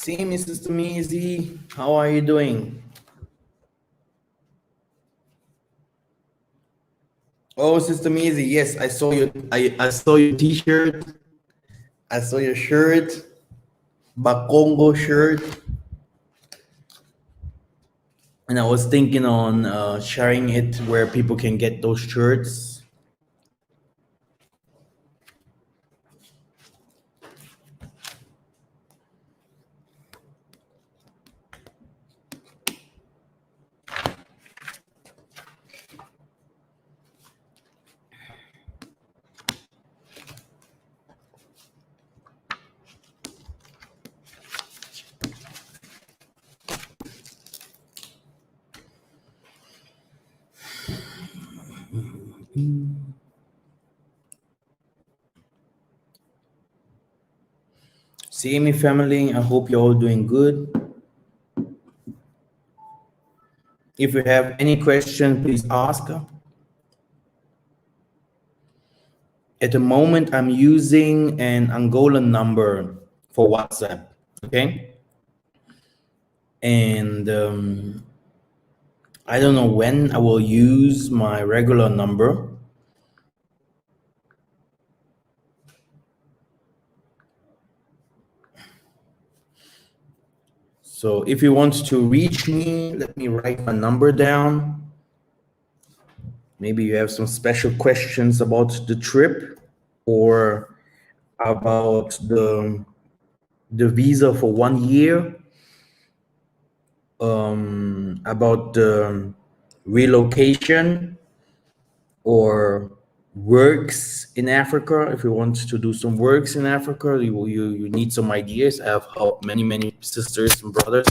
See, Mrs. Tumizi, how are you doing? Oh, Sister Tumizi, yes, I saw your I saw your t-shirt, I saw your shirt, Bakongo shirt, and I was thinking on sharing it where people can get those shirts. See me, family, I hope you're all doing good. If you have any question, please ask. At the moment, I'm using an Angolan number for WhatsApp, okay? And I don't know when I will use my regular number. So if you want to reach me, let me write my number down. Maybe you have some special questions about the trip or about the visa for 1 year, about the relocation or works in Africa. If you want to do some works in Africa, you need some ideas. I have helped many sisters and brothers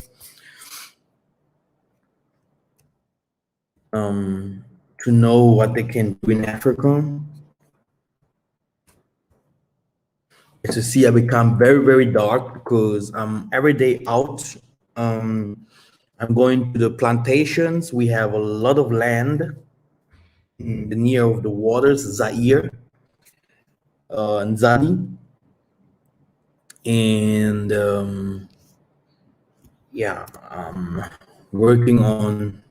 to know what they can do in Africa. As you see, I become very dark because I'm every day out. I'm going to the plantations. We have a lot of land in the near of the waters, Zaire, Nzali, and yeah, I'm working on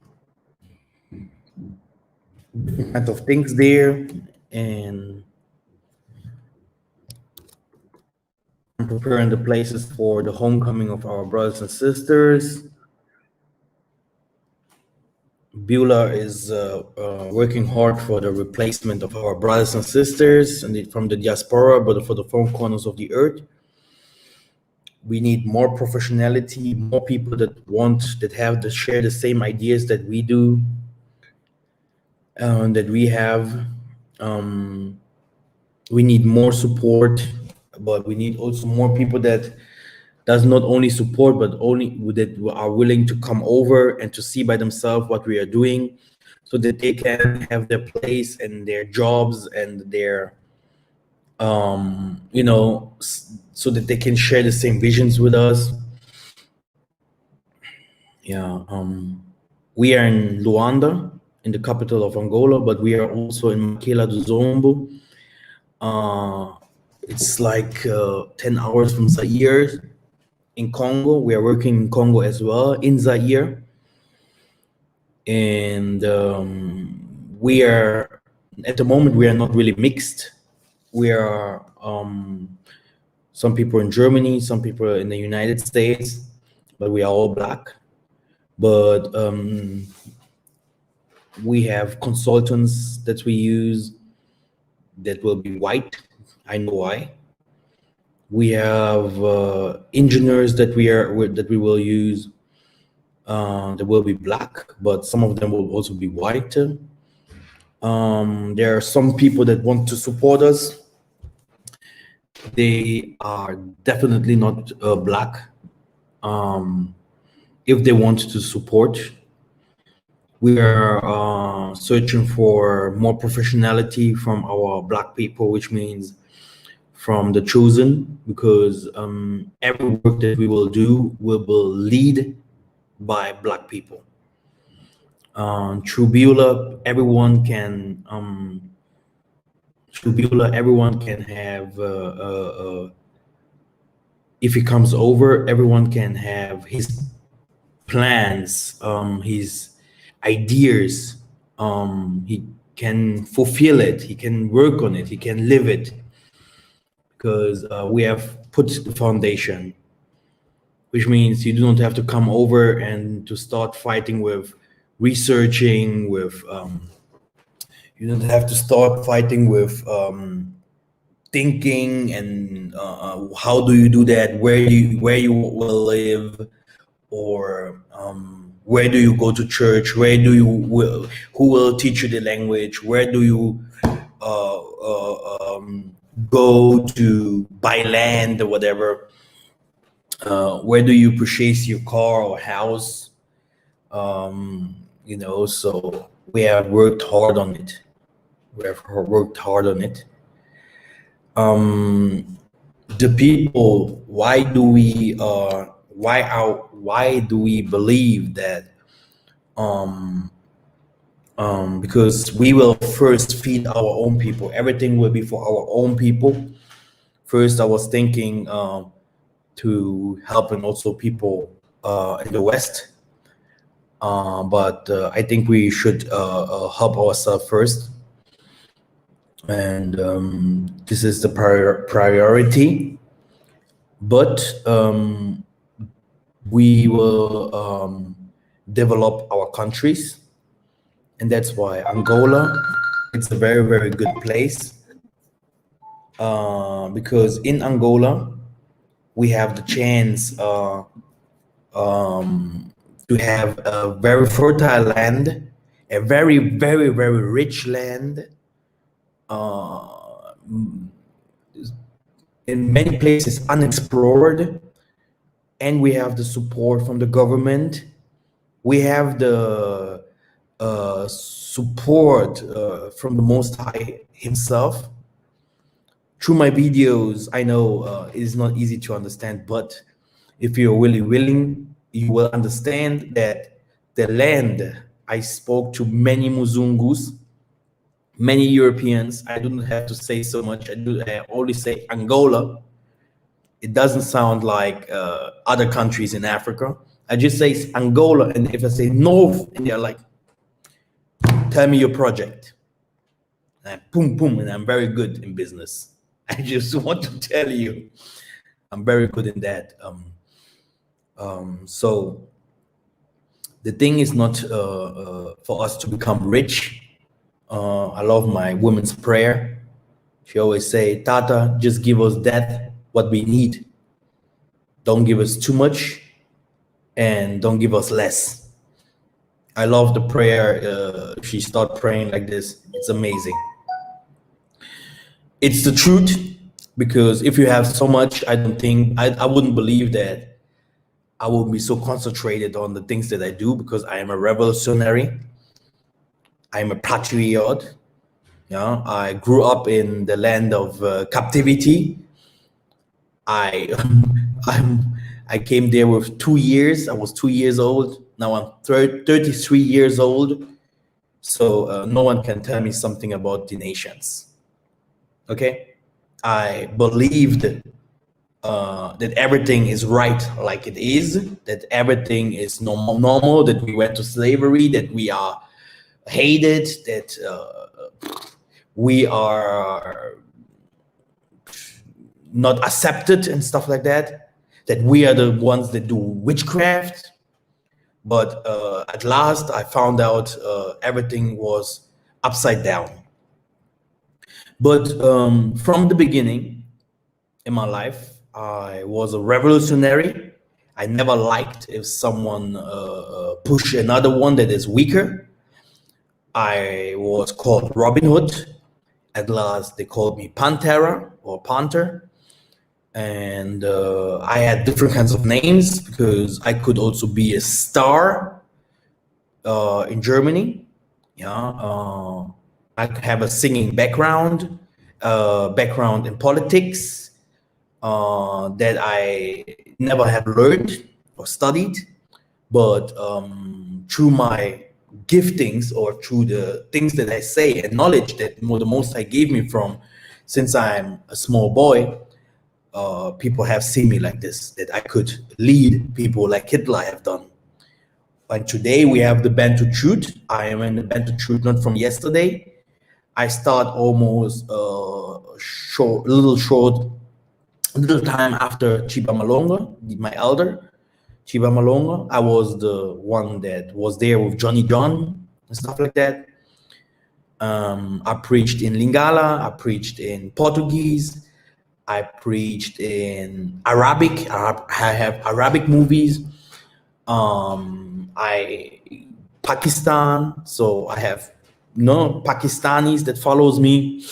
different kinds of things there, and I'm preparing the places for the homecoming of our brothers and sisters. Beulah is working hard for the replacement of our brothers and sisters and from the diaspora, but for the four corners of the earth. We need more professionality, more people that have to share the same ideas that we do, that we have. We need more support, but we need also more people that does not only support, but only that are willing to come over and to see by themselves what we are doing, so that they can have their place and their jobs and their, so that they can share the same visions with us. Yeah, we are in Luanda, in the capital of Angola, but we are also in Makela do Zombo. It's like 10 hours from Zaire. In Congo, we are working in Congo as well, in Zaire. And we are, at the moment, we are not really mixed. We are some people in Germany, some people in the United States, but we are all Black. But we have consultants that we use that will be white. I know why. We have engineers that we will use that will be Black, but some of them will also be white. There are some people that want to support us. They are definitely not Black. If they want to support, we are searching for more professionality from our Black people, which means from the chosen, because every work that we will do will be led by Black people. Through Beulah, everyone can have if he comes over, everyone can have his plans, his ideas. He can fulfill it. He can work on it. He can live it, because we have put the foundation, which means you do not have to come over and to start fighting with researching, with you don't have to start fighting with thinking and how do you do that, where you will live, or where do you go to church, who will teach you the language, where do you go to buy land or whatever, where do you purchase your car or house. So we have worked hard on it. The people, why do we believe that? Because we will first feed our own people. Everything will be for our own people. First, I was thinking to helping also people in the West, but I think we should help ourselves first, and this is the priority. But we will develop our countries, and that's why Angola, it's a very, very good place, because in Angola we have the chance to have a very fertile land, a very, very, very rich land, in many places unexplored, and we have the support from the government. We have the support from the Most High himself. Through my videos, I know it is not easy to understand, but if you're really willing, you will understand that the land, I spoke to many Muzungus, many Europeans. I don't have to say so much. I only say Angola. It doesn't sound like other countries in Africa. I just say Angola, and if I say North, and they're like, tell me your project. And boom, boom, and I'm very good in business. I just want to tell you, I'm very good in that. So the thing is not for us to become rich. I love my woman's prayer. She always say, Tata, just give us that, what we need. Don't give us too much, and don't give us less. I love the prayer. She start praying like this. It's amazing. It's the truth, because if you have so much, I don't think, I wouldn't believe that I will be so concentrated on the things that I do, because I am a revolutionary. I'm a patriot. Yeah, I grew up in the land of captivity. I came there with 2 years. I was 2 years old. Now I'm 33 years old. So no one can tell me something about the nations. Okay, I believed that everything is right like it is, that everything is normal, that we went to slavery, that we are hated, that we are not accepted and stuff like that, that we are the ones that do witchcraft. But at last I found out everything was upside down. But from the beginning in my life, I was a revolutionary. I never liked if someone pushed another one that is weaker. I was called Robin Hood. At last, they called me Pantera or Panther. And I had different kinds of names, because I could also be a star in Germany. Yeah, I have a singing background in politics that I never have learned or studied, but through my giftings, or through the things that I say and knowledge that the Most High gave me from since I'm a small boy, people have seen me like this, that I could lead people like Hitler have done. And today we have the Bantu Truth. I am in the Bantu Truth not from yesterday. I start almost little time after Chiba Malonga, my elder, Chiba Malonga. I was the one that was there with Johnny John and stuff like that. I preached in Lingala, I preached in Portuguese, I preached in Arabic. I have Arabic movies. Pakistan, so I have Pakistanis that follows me,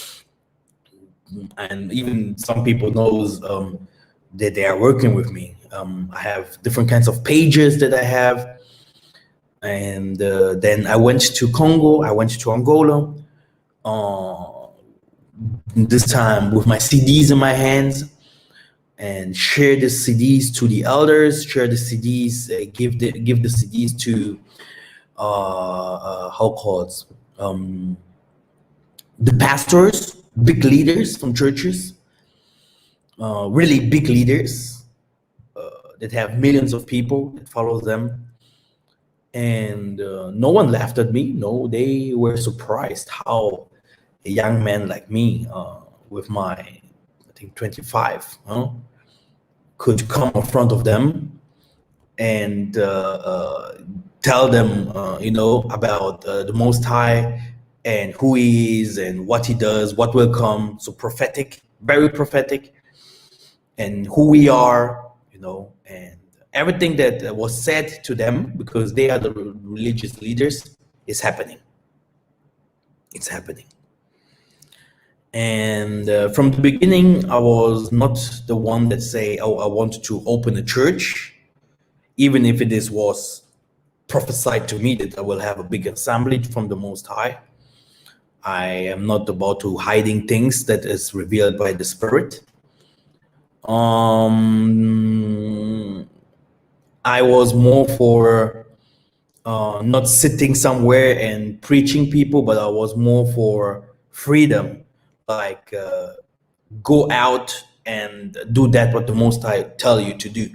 and even some people knows that they are working with me. I have different kinds of pages that I have, and then I went to Congo, I went to Angola, this time with my CDs in my hands, and share the CDs to the elders, share the CDs, give the CDs to the pastors, big leaders from churches, really big leaders that have millions of people that follow them. And no one laughed at me. No, they were surprised how a young man like me, with my, I think 25, could come in front of them and tell them, about the Most High and who He is and what He does, what will come. So prophetic, very prophetic, and who we are, and everything that was said to them, because they are the religious leaders, is happening. It's happening. And from the beginning, I was not the one that say, oh, I want to open a church, even if it was prophesied to me that I will have a big assembly from the Most High. I am not about to hiding things that is revealed by the Spirit. I was more for not sitting somewhere and preaching people, but I was more for freedom, like go out and do that what the Most High tell you to do.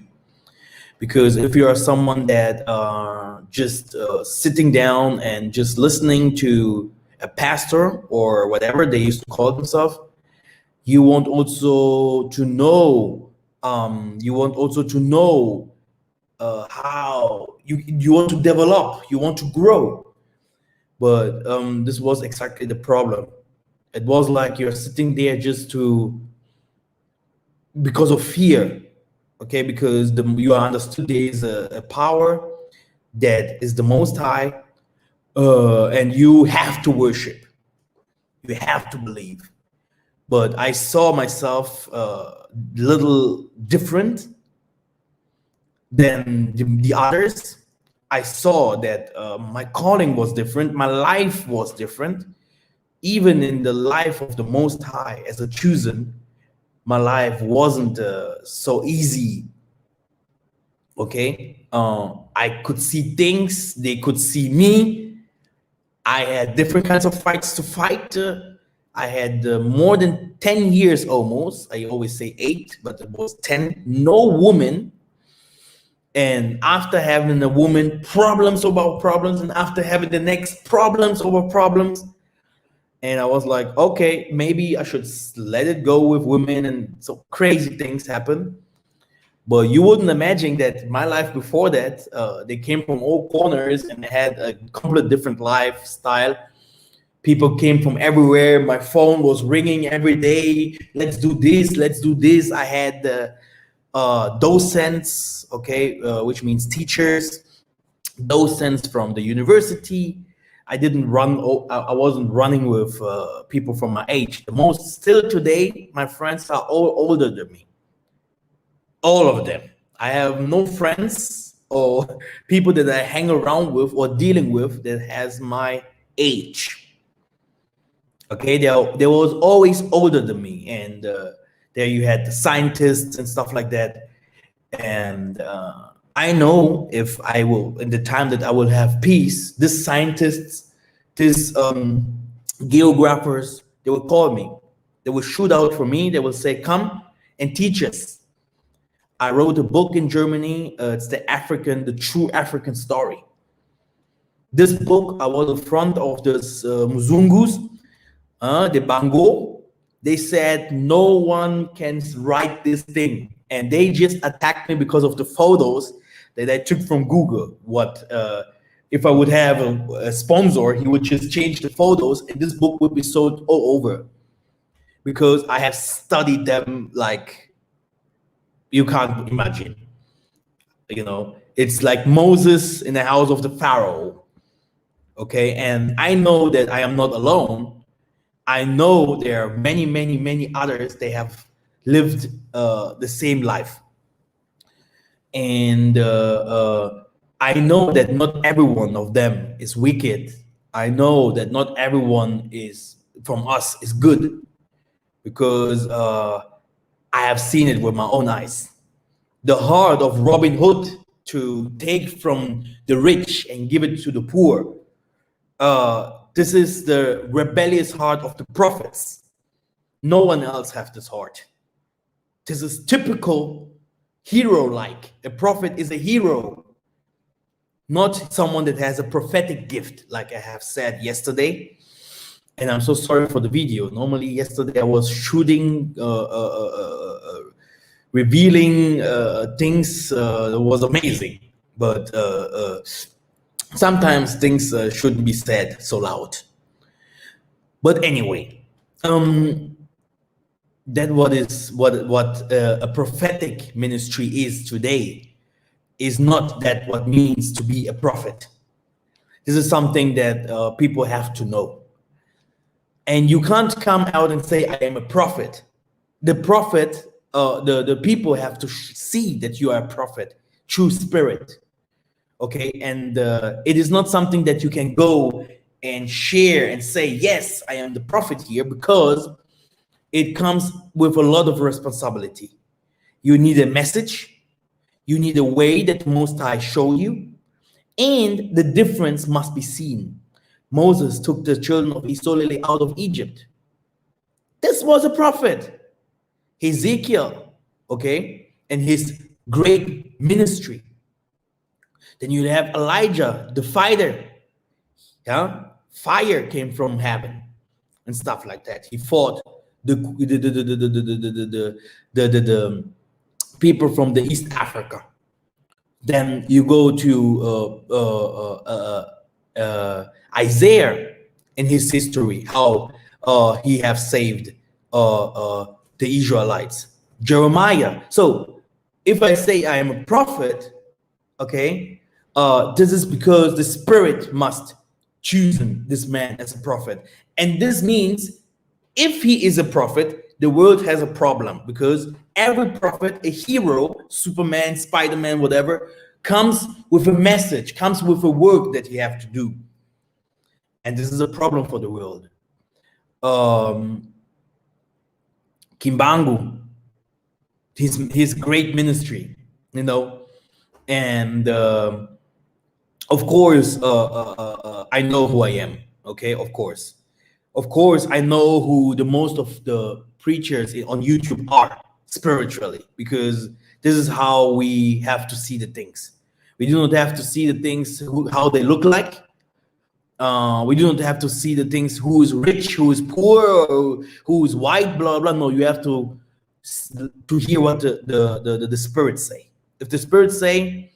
Because if you are someone that just sitting down and just listening to a pastor or whatever they used to call themselves, you want also to know how you want to develop, you want to grow. But this was exactly the problem. It was like you're sitting there just because of fear, okay? Because you understood there is a power that is the Most High, and you have to worship, you have to believe. But I saw myself little different than the others. I saw that my calling was different, my life was different. Even in the life of the Most High as a chosen, my life wasn't so easy. Okay, I could see things, they could see me. I had different kinds of fights to fight. I had more than 10 years almost. I always say 8, but it was 10. No woman. And after having a woman, problems over problems, and after having the next problems over problems. And I was like, okay, maybe I should let it go with women. And so crazy things happen. But you wouldn't imagine that my life before that, they came from all corners and had a complete different lifestyle. People came from everywhere. My phone was ringing every day. Let's do this. Let's do this. I had docents, okay, which means teachers, docents from the university. I wasn't running with people from my age. The most still today, my friends are all older than me. All of them. I have no friends or people that I hang around with or dealing with that has my age. Okay, they was always older than me, and there you had the scientists and stuff like that. And I know if I will, in the time that I will have peace, these scientists, these geographers, they will call me. They will shoot out for me. They will say, come, and teach us. I wrote a book in Germany. It's the true African story. This book, I was in front of this Mzungus, the Bango. They said no one can write this thing, and they just attacked me because of the photos that I took from Google. If I would have a sponsor, he would just change the photos, and this book would be sold all over, because I have studied them like you can't imagine. It's like Moses in the house of the Pharaoh. Okay, and I know that I am not alone. I know there are many, many, many others. They have lived the same life. And I know that not every one of them is wicked. I know that not everyone from us is good, because I have seen it with my own eyes. The heart of Robin Hood to take from the rich and give it to the poor. This is the rebellious heart of the prophets. No one else has this heart. This is typical hero-like. A prophet is a hero, not someone that has a prophetic gift, like I have said yesterday. And I'm so sorry for the video. Normally yesterday I was shooting, revealing things. It was amazing, but sometimes things shouldn't be said so loud. But anyway, that what a prophetic ministry is today is not that what means to be a prophet. This is something that people have to know. And you can't come out and say, I am a prophet. The prophet, the people have to see that you are a prophet, true spirit. Okay, and it is not something that you can go and share and say, yes, I am the prophet here, because it comes with a lot of responsibility. You need a message, you need a way that Most High showed you, and the difference must be seen. Moses took the children of Israel out of Egypt. This was a prophet. Ezekiel, okay, and his great ministry. Then you have Elijah, the fighter. Yeah, fire came from heaven and stuff like that. He fought the people from the East Africa. Then you go to Isaiah in his history, how he have saved the Israelites. Jeremiah. So if I say I am a prophet, okay, this is because the Spirit must choose this man as a prophet. And this means if he is a prophet, the world has a problem, because every prophet, a hero, Superman, Spider-Man, whatever, comes with a message, comes with a work that he have to do. And this is a problem for the world. Kimbangu, his great ministry, and of course, I know who I am. Okay, of course, I know who the most of the preachers on YouTube are spiritually, because this is how we have to see the things. We do not have to see the things how they look like. We do not have to see the things who is rich, who is poor, or who is white, blah blah. No, you have to hear what the spirits say. If the spirits say,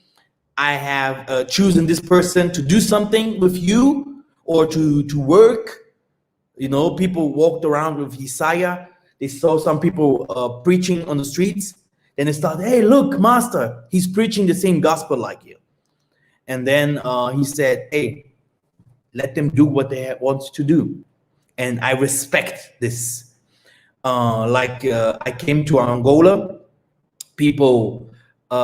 I have chosen this person to do something with you or to work. People walked around with Isaiah. They saw some people preaching on the streets. Then they started, hey, look, Master, he's preaching the same gospel like you. And then he said, hey, let them do what they want to do. And I respect this. I came to Angola, people, they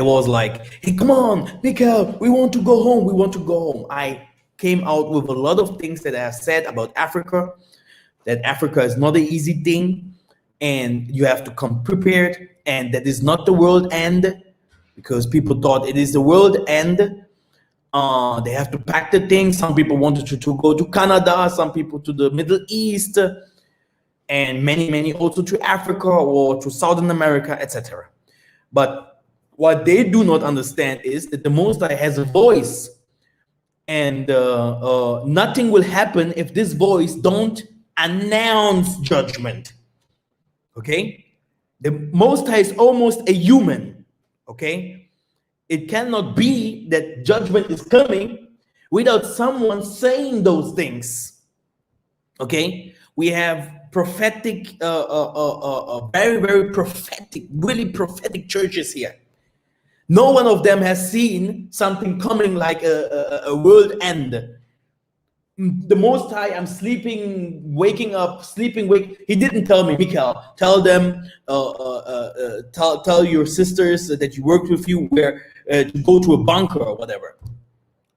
was like, hey, come on, Mikhael, we want to go home. I came out with a lot of things that I have said about Africa, that Africa is not an easy thing, and you have to come prepared, and that is not the world end, because people thought it is the world end. They have to pack the things. Some people wanted to go to Canada, some people to the Middle East, and many also to Africa or to Southern America, etc. But what they do not understand is that the Most High has a voice, and nothing will happen if this voice don't announce judgment. Okay, the Most High is almost a human. Okay, it cannot be that judgment is coming without someone saying those things. Okay, we have prophetic, very prophetic, really prophetic churches here. No one of them has seen something coming like a world end. The Most High, I'm sleeping, waking up, sleeping, wake. He didn't tell me, Mikhael, tell them, tell your sisters that you worked with you where to go to a bunker or whatever.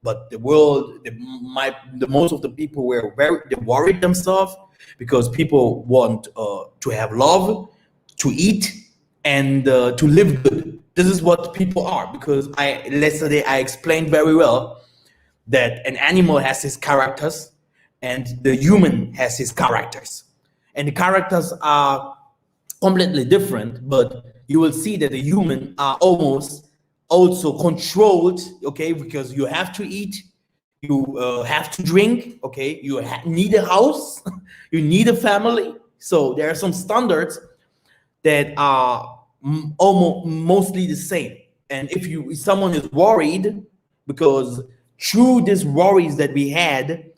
But the world, the most of the people were they worried themselves because people want to have love, to eat, and to live good. This is what people are, because yesterday I explained very well that an animal has his characters and the human has his characters. And the characters are completely different, but you will see that the human are almost also controlled, okay, because you have to eat, you have to drink, okay, you need a house, you need a family. So there are some standards that are almost mostly the same. And if someone is worried, because through these worries that we had,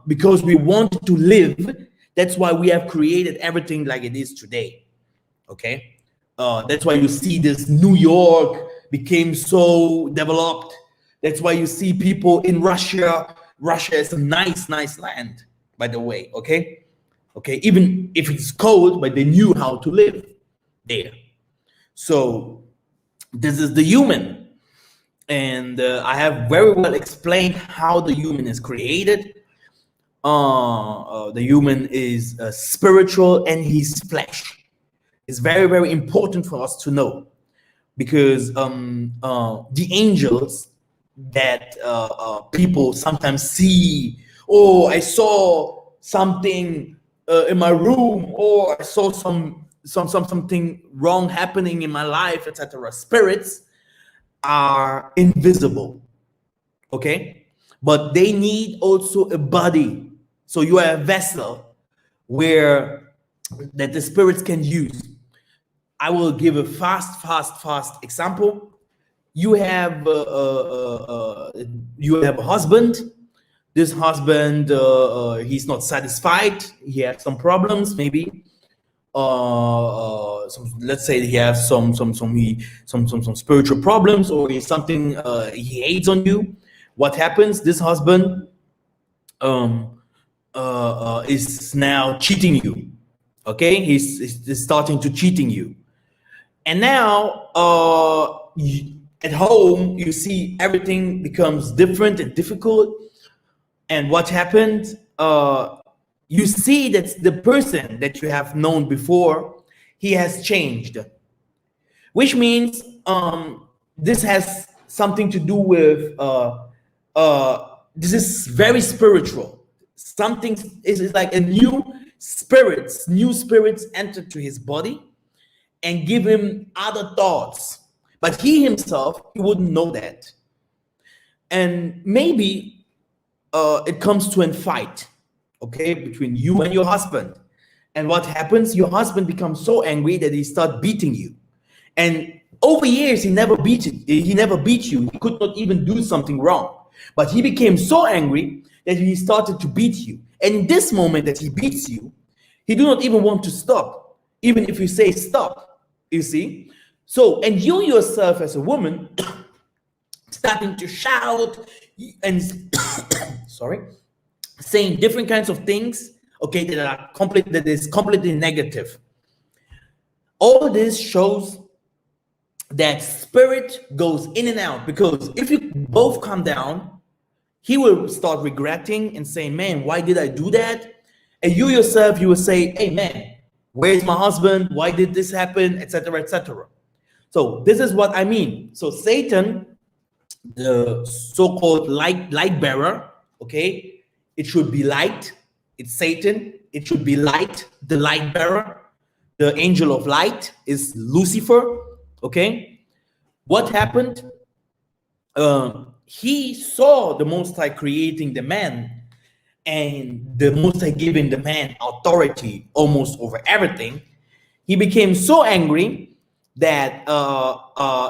because we wanted to live, that's why we have created everything like it is today. Okay, that's why you see this New York became so developed. That's why you see people in Russia. Russia is a nice land, by the way. Okay, even if it's cold, but they knew how to live there. So this is the human. And I have very well explained how the human is created. The human is spiritual and he's flesh. It's very important for us to know, because the angels that people sometimes see, oh, I saw something in my room, or I saw something wrong happening in my life, etc. Spirits are invisible, okay, but they need also a body. So you are a vessel where that the spirits can use. I will give a fast example. You have a husband. This husband, he's not satisfied. He has some problems, maybe. Let's say he has some spiritual problems, or something he hates on you. What happens? This husband is now cheating you. Okay, he's starting to cheating you, and now at home you see everything becomes different and difficult. And what happened? You see that the person that you have known before, he has changed, which means this has something to do with this is very spiritual. Something is like a new spirits enter to his body and give him other thoughts, but he himself, he wouldn't know that. And maybe it comes to a fight, okay, between you and your husband. And what happens? Your husband becomes so angry that he starts beating you. And over years, he never beat you. He could not even do something wrong. But he became so angry that he started to beat you. And in this moment that he beats you, he do not even want to stop, even if you say stop, you see? So, and you yourself as a woman, starting to shout and sorry, saying different kinds of things, okay, that is completely negative. All this shows that spirit goes in and out, because if you both come down, he will start regretting and saying, man, why did I do that? And you yourself, you will say, hey man, where's my husband? Why did this happen? Etc. etc. So this is what I mean. So Satan the so-called light bearer, okay, it should be light. It's Satan. It should be light, the light bearer. The angel of light is Lucifer, okay. What happened? He saw the Most High creating the man, and the Most High giving the man authority almost over everything. He became so angry that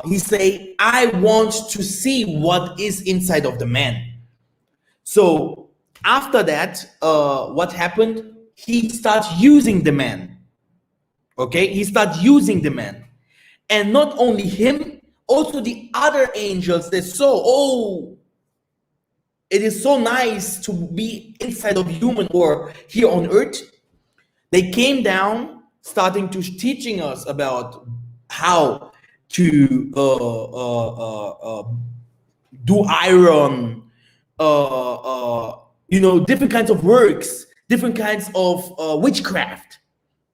he say, I want to see what is inside of the man. So after that, what happened? He starts using the man. Okay, he starts using the man. And not only him, also the other angels, they saw, oh, it is so nice to be inside of human or here on earth. They came down, starting to teaching us about how to do iron, different kinds of works, different kinds of witchcraft.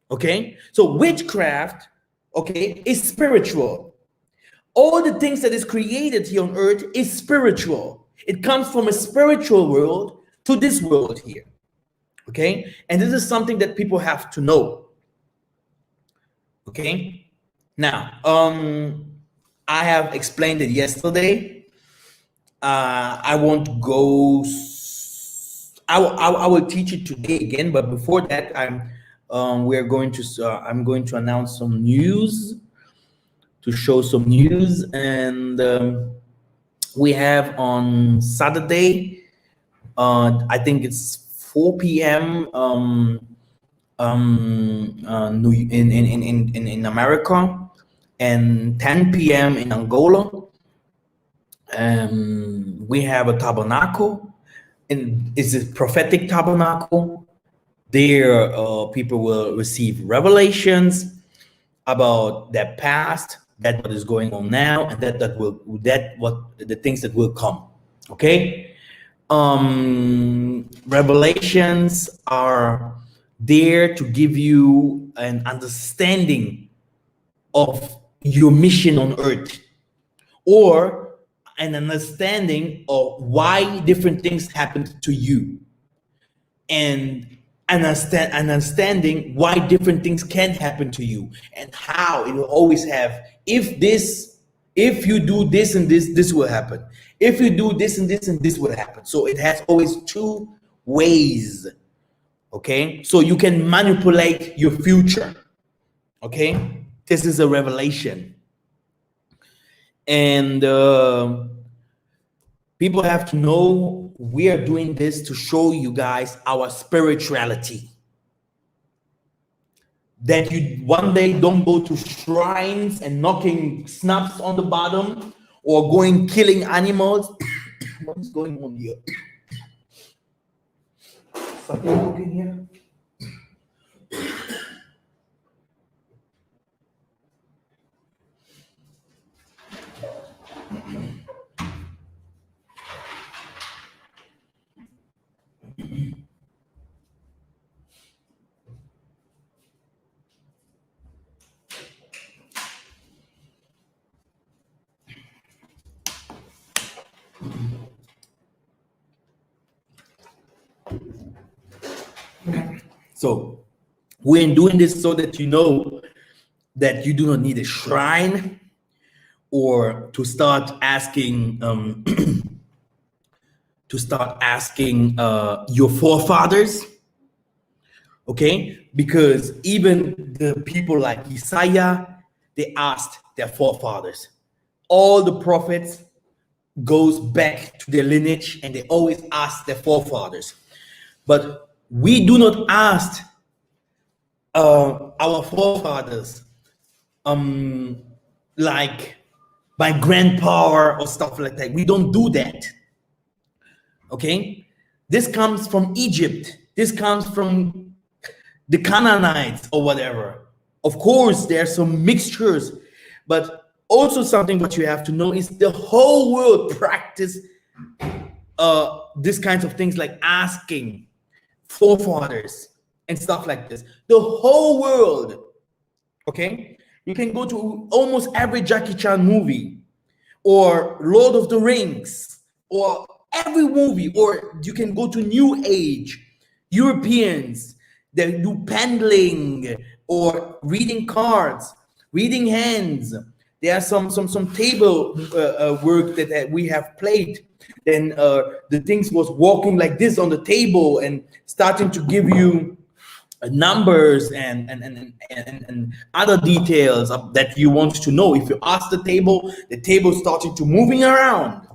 Okay, so witchcraft, okay, is spiritual. All the things that is created here on earth is spiritual. It comes from a spiritual world to this world here. Okay, and this is something that people have to know. Okay, now I have explained it yesterday. I won't go. I will teach it today again, but before that, I'm going to announce some news, to show some news, and we have on Saturday, I think it's 4 p.m. In America, and 10 p.m. in Angola. We have a tabernacle, and it's a prophetic tabernacle. There, people will receive revelations about their past, that what is going on now, and what the things that will come. Okay, revelations are there to give you an understanding of your mission on earth, or an understanding of why different things happened to you, and understanding why different things can happen to you, and how it will always have, if you do this and this will happen. If you do this and this will happen. So it has always two ways. Okay, so you can manipulate your future. Okay, this is a revelation, and people have to know we are doing this to show you guys our spirituality, that you one day don't go to shrines and knocking snaps on the bottom, or going killing animals. What is going on here? Something cooking here? So we're doing this so that you know that you do not need a shrine, or to start asking your forefathers. Okay, because even the people like Isaiah, they asked their forefathers. All the prophets goes back to their lineage, and they always ask their forefathers. But we do not ask our forefathers like my grandpa or stuff like that. We don't do that. Okay, this comes from Egypt. This comes from the Canaanites or whatever. Of course, there are some mixtures, but also something what you have to know is the whole world practice these kinds of things, like asking forefathers and stuff like this. The whole world. Okay, you can go to almost every Jackie Chan movie, or Lord of the Rings, or every movie, or you can go to New Age, Europeans that do pendling or reading cards, reading hands. There are some table work that we have played. Then the things was walking like this on the table and starting to give you numbers and other details that you want to know. If you ask the table started to moving around.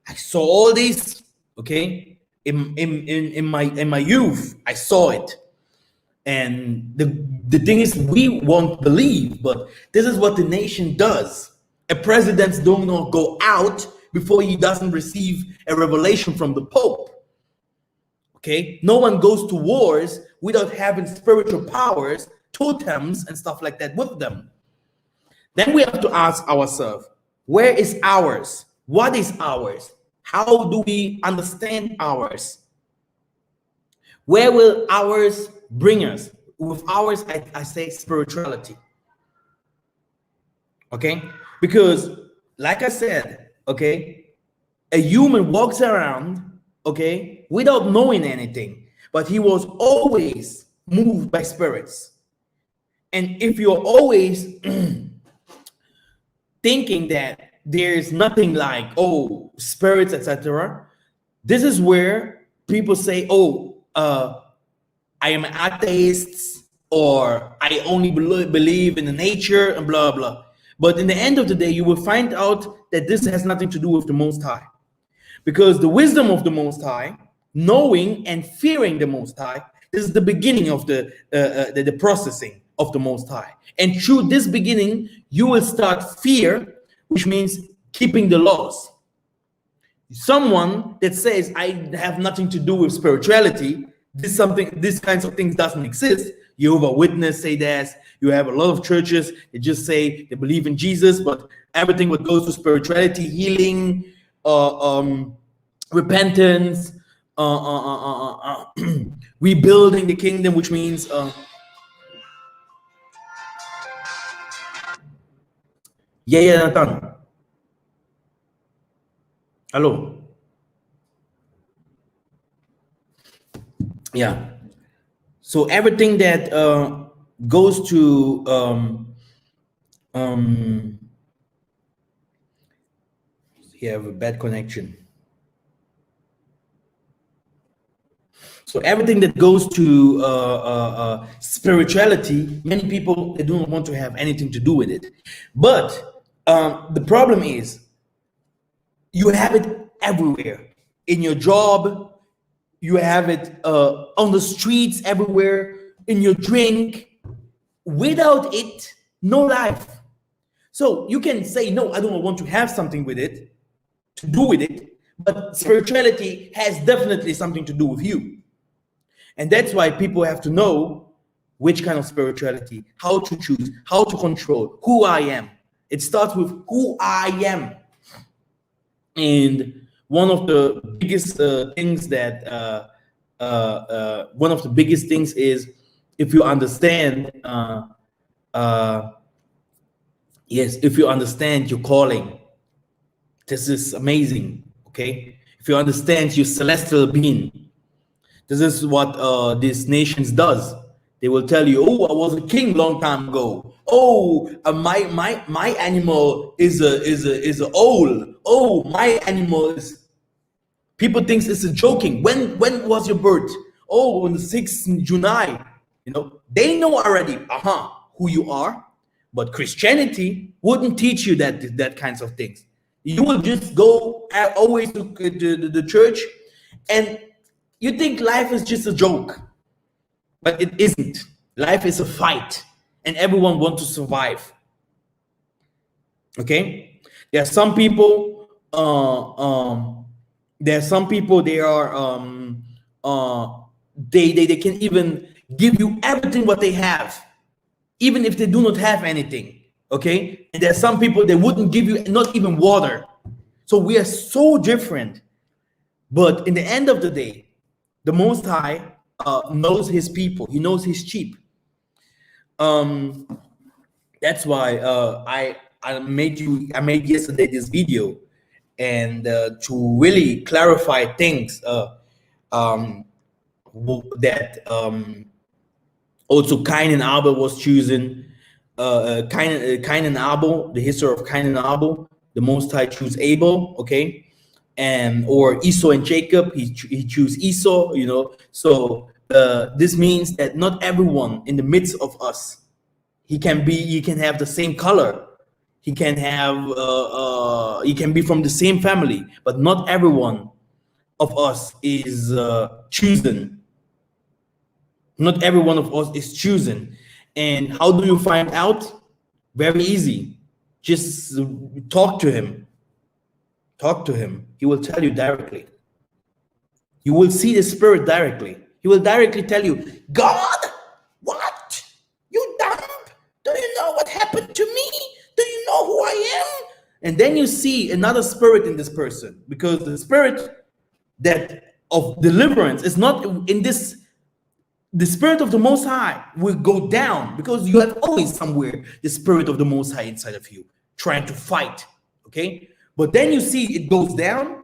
I saw all this, okay, in my youth. I saw it. And the thing is, we won't believe, but this is what the nation does. A president does not go out before he doesn't receive a revelation from the Pope. Okay, no one goes to wars without having spiritual powers, totems, and stuff like that with them. Then we have to ask ourselves, where is ours? What is ours? How do we understand ours? Where will ours bring us? With ours, I say spirituality. Okay, because like I said, okay, a human walks around, okay, without knowing anything, but he was always moved by spirits. And if you're always thinking that there's nothing like, oh, spirits, etc., this is where people say, oh, I am an atheist, or I only believe in the nature, and blah, blah. But in the end of the day, you will find out that this has nothing to do with the Most High. Because the wisdom of the Most High, knowing and fearing the Most High, this is the beginning of the processing of the Most High. And through this beginning, you will start fear, which means keeping the laws. Someone that says, I have nothing to do with spirituality, this kinds of things doesn't exist. Jehovah's Witness say that. You have a lot of churches that just say they believe in Jesus, but everything what goes to spirituality, healing, repentance, rebuilding the kingdom, which means Nathan. Hello. Yeah. So everything that goes to you have a bad connection. So everything that goes to spirituality, many people, they don't want to have anything to do with it. But the problem is, you have it everywhere. In your job, you have it on the streets, everywhere, in your drink. Without it, no life. So you can say, no, I don't want to have something with it, to do with it, but spirituality has definitely something to do with you. And that's why people have to know which kind of spirituality, how to choose, how to control, who I am. It starts with who I am. And one of the biggest things that one of the biggest things is, if you understand, yes, if you understand your calling, this is amazing. Okay, if you understand your celestial being, this is what these nations does. They will tell you, oh, I was a king long time ago. Oh, my animal is a owl. Oh, my animal is. People think it's a joking. When was your birth? Oh, on the 6th July. You know, they know already, who you are. But Christianity wouldn't teach you that kinds of things. You will just go always to the church, and you think life is just a joke. But it isn't. Life is a fight, and everyone wants to survive. Okay? There are some people, they are they can even give you everything what they have, even if they do not have anything. Okay? And there are some people that wouldn't give you not even water. So we are so different. But in the end of the day, the Most High knows his people. He knows his sheep. That's why I made yesterday this video, and to really clarify things that also Cain and Abel was choosing. Cain and Abel, the history of Cain and Abel, the Most High choose Abel, okay, and or Esau and Jacob, he choose Esau, you know. So this means that not everyone in the midst of us, he can have the same color, he can be from the same family, but not everyone of us is chosen. Not every one of us is chosen. And how do you find out? Very easy. Just talk to him. Talk to him. He will tell you directly. You will see the Spirit directly. He will directly tell you, God, what? You dumb? Do you know what happened to me? Do you know who I am? And then you see another spirit in this person, because the spirit that of deliverance is not in this. The Spirit of the Most High will go down, because you have always somewhere the Spirit of the Most High inside of you trying to fight, okay? But then you see it goes down,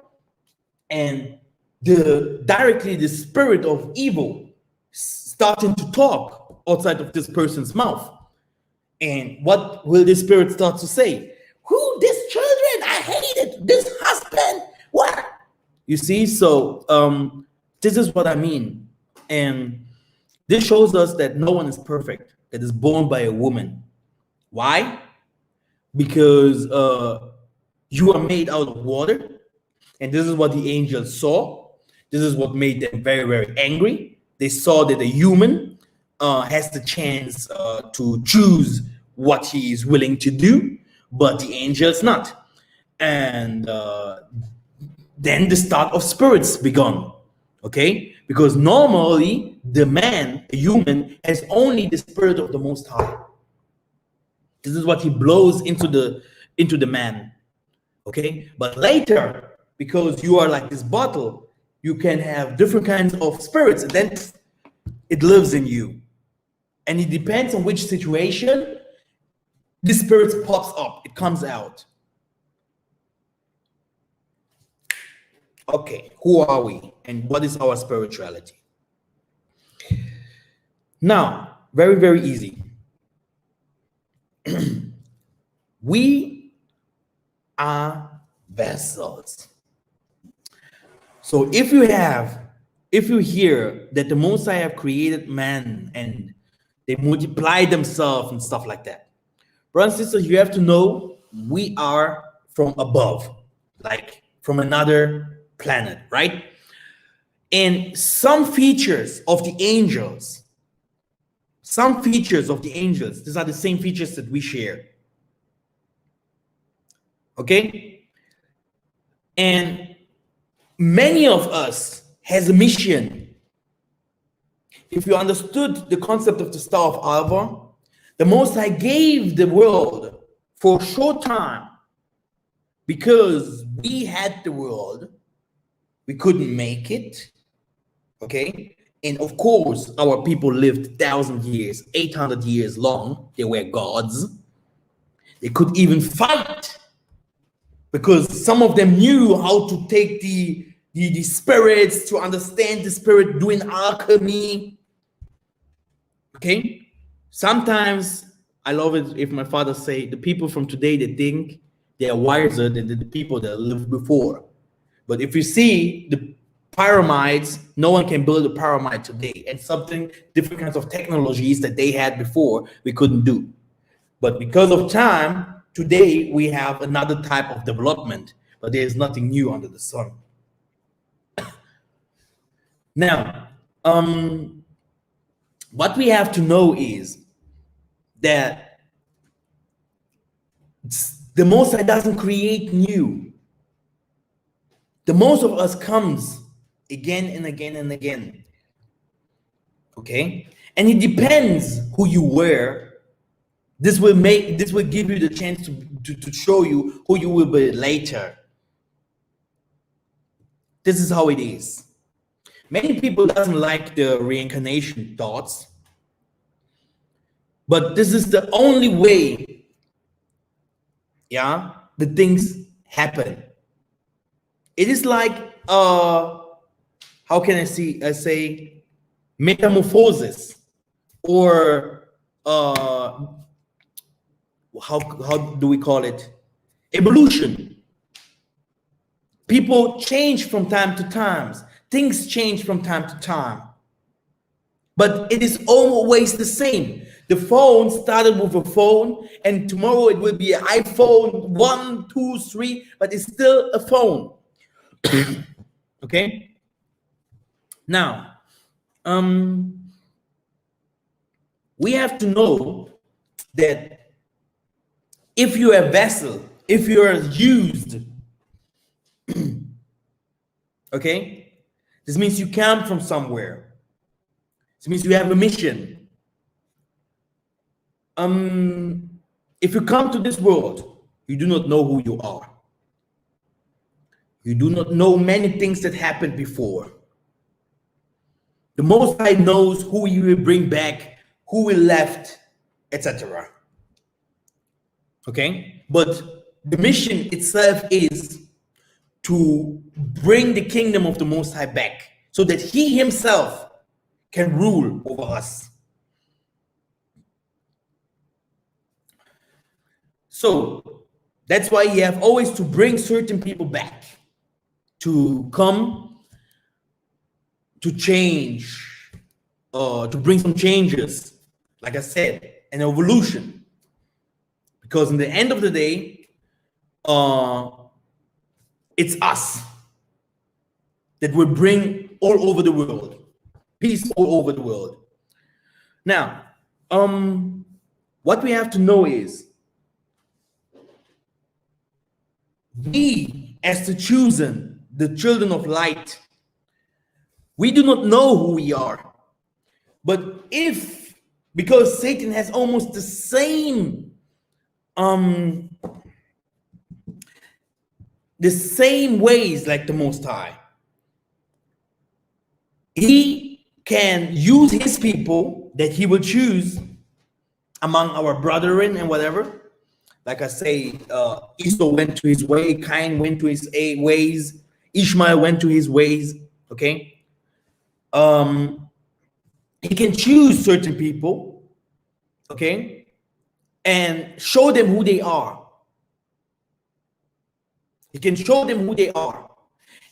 and directly the spirit of evil starting to talk outside of this person's mouth. And what will the spirit start to say? Who, this children? I hate it. This husband, what? You see, so this is what I mean. And this shows us that no one is perfect that is born by a woman. Why? Because you are made out of water, and this is what the angels saw. This is what made them very, very angry. They saw that a human has the chance to choose what he is willing to do, but the angels not. And then the start of spirits begun. Okay, because normally the man, a human, has only the Spirit of the Most High. This is what he blows into the man. Okay, but later, because you are like this bottle, you can have different kinds of spirits, and then it lives in you. And it depends on which situation the spirit pops up, it comes out. Okay, who are we and what is our spirituality? Now, very, very easy. We are vessels. So if you hear that the Most High have created man and they multiply themselves and stuff like that, brothers and sisters, you have to know we are from above, like from another planet, right? And some features of the angels, these are the same features that we share. Okay? And many of us has a mission. If you understood the concept of the Star of Alva, the Most High gave the world for a short time because we had the world. We couldn't make it. Okay? And of course, our people lived 1,000 years, 800 years long. They were gods. They could even fight because some of them knew how to take the spirits, to understand the spirit, doing alchemy. Okay? Sometimes I love it if my father say the people from today, they think they are wiser than the people that lived before. But if you see the pyramids, no one can build a pyramid today, and something different kinds of technologies that they had before we couldn't do. But because of time, today we have another type of development, but there is nothing new under the sun. Now, what we have to know is that the Most High doesn't create new. The most of us comes again and again and again. Okay? And it depends who you were. This will give you the chance to show you who you will be later. This is how it is. Many people doesn't like the reincarnation thoughts, but this is the only way yeah, the things happen. It is like how can I say metamorphosis, or how do we call it, evolution. People change from time to time, things change from time to time, but it is always the same. The phone started with a phone, and tomorrow it will be an iPhone 1, 2, 3, but it's still a phone. Okay, now we have to know that if you're a vessel, if you're used, okay, this means you come from somewhere. This means you have a mission. If you come to this world, you do not know who you are. You do not know many things that happened before. The Most High knows who you will bring back, who will left, etc. Okay? But the mission itself is to bring the kingdom of the Most High back, so that He Himself can rule over us. So that's why you have always to bring certain people back, to come, to change, to bring some changes, like I said, an evolution. Because in the end of the day, it's us that will bring all over the world, peace all over the world. Now, what we have to know is, we as the chosen, the children of light, we do not know who we are. But if, because Satan has almost the same ways like the Most High, he can use his people that he will choose among our brethren and whatever. Like I say, Esau went to his way, Cain went to his ways, Ishmael went to his ways. Okay, he can choose certain people, okay, and show them who they are. He can show them who they are,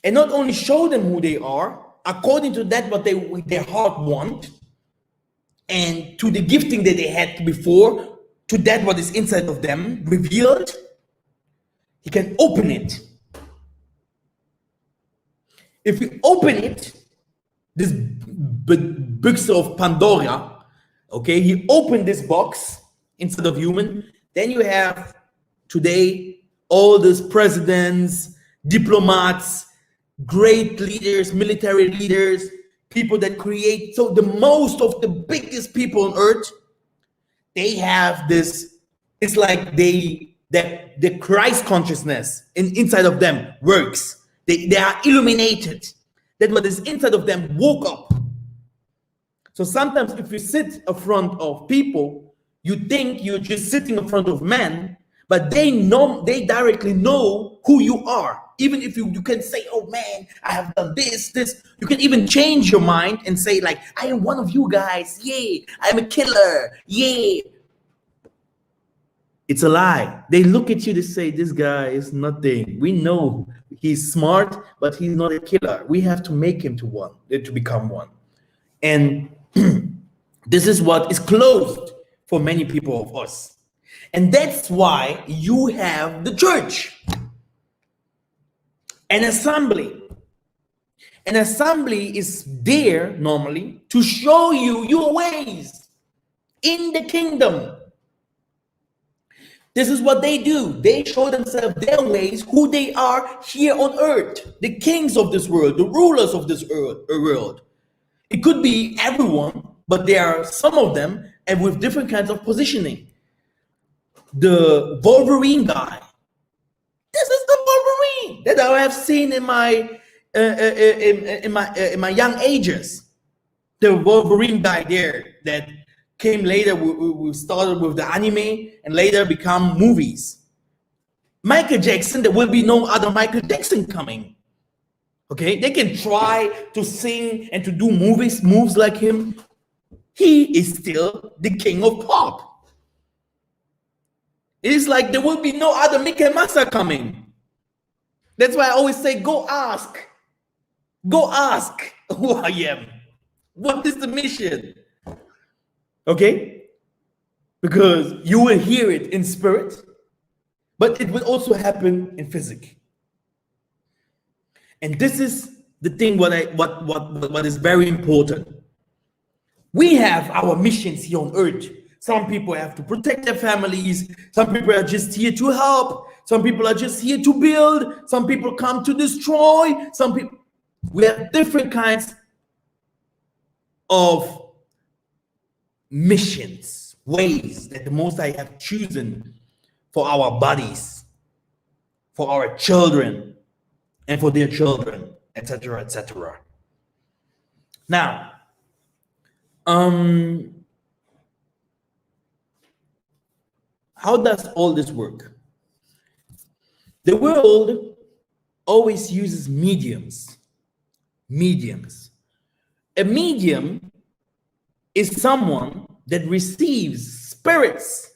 and not only show them who they are according to that what their heart want, and to the gifting that they had before, to that what is inside of them revealed. He can open it. If we open it, this box of Pandora, okay, he opened this box instead of human, then you have today all these presidents, diplomats, great leaders, military leaders, people that create, so the most of the biggest people on earth, they have this, it's like the Christ consciousness inside of them works. They are illuminated. That what is inside of them woke up. So sometimes if you sit in front of people, you think you're just sitting in front of men, but they directly know who you are. Even if you can say, oh man, I have done this, you can even change your mind and say like, I am one of you guys, yay, I'm a killer, yay. It's a lie. They look at you to say, this guy is nothing. We know he's smart, but he's not a killer. We have to make him to become one. And this is what is closed for many people of us. And that's why you have the church. An assembly. An assembly is there normally to show you your ways in the kingdom. This is what they do. They show themselves their ways, who they are here on earth. The kings of this world, the rulers of this world. It could be everyone, but there are some of them and with different kinds of positioning. The Wolverine guy. This is the Wolverine that I have seen in my young ages. The Wolverine guy there that came later. We started with the anime and later become movies. Michael Jackson, there will be no other Michael Jackson coming. Okay, they can try to sing and to do moves like him. He is still the king of pop. It is like there will be no other Mikhael Massa coming. That's why I always say, go ask who I am. What is the mission? Okay, because you will hear it in spirit, but it will also happen in physics. And this is the thing what is very important. We have our missions here on earth. Some people have to protect their families. Some people are just here to help. Some people are just here to build. Some people come to destroy. Some people, we have different kinds of missions, ways that the Most High have chosen for our bodies, for our children, and for their children, etc., etc. Now, how does all this work? The world always uses mediums. A medium is someone that receives spirits,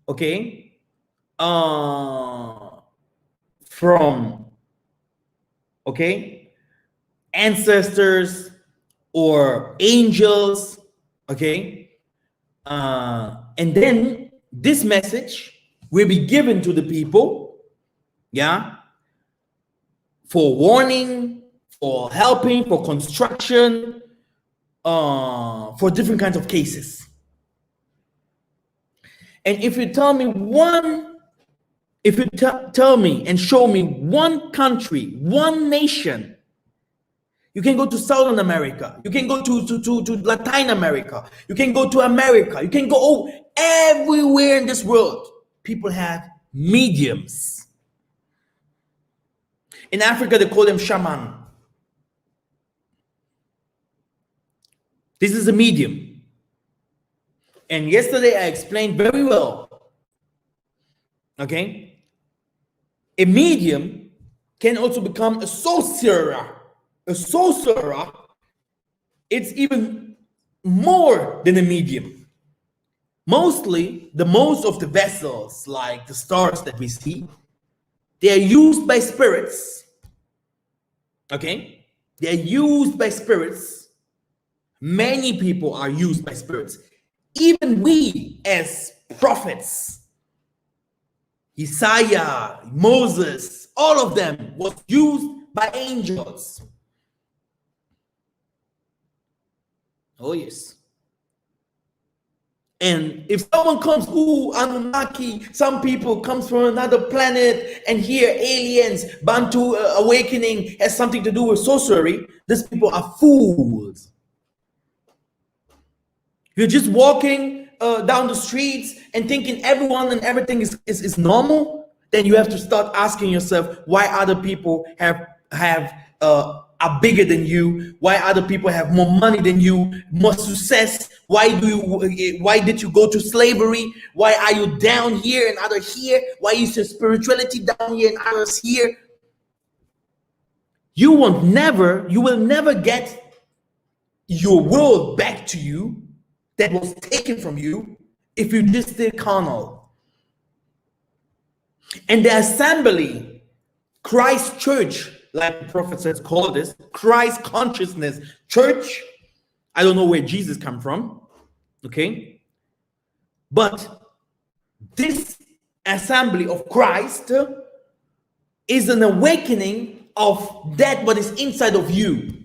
okay, from, okay, ancestors or angels, okay, and then this message will be given to the people, yeah, for warning, for helping, for construction, for different kinds of cases. And if you tell me tell me and show me one country, one nation, you can go to Southern America, you can go to Latin America, you can go to America, you can go everywhere in this world. People have mediums. In Africa, they call them shaman. This is a medium. And yesterday I explained very well. Okay? A medium can also become a sorcerer. A sorcerer, it's even more than a medium. Most of the vessels, like the stars that we see, they are used by spirits. Okay? They are used by spirits. Many people are used by spirits. Even we as prophets, Isaiah, Moses, all of them was used by angels. Oh yes. And if someone comes, Anunnaki, some people comes from another planet and here aliens, Bantu awakening has something to do with sorcery, these people are fools. You're just walking down the streets and thinking everyone and everything is normal, then you have to start asking yourself why other people are bigger than you, why other people have more money than you, more success. Why did you go to slavery? Why are you down here and others here? Why is your spirituality down here and others here? You will never get your world back to you that was taken from you if you just stay carnal. And the assembly, Christ Church, like the prophet says, call this Christ consciousness church. I don't know where Jesus come from, okay? But this assembly of Christ is an awakening of that what is inside of you.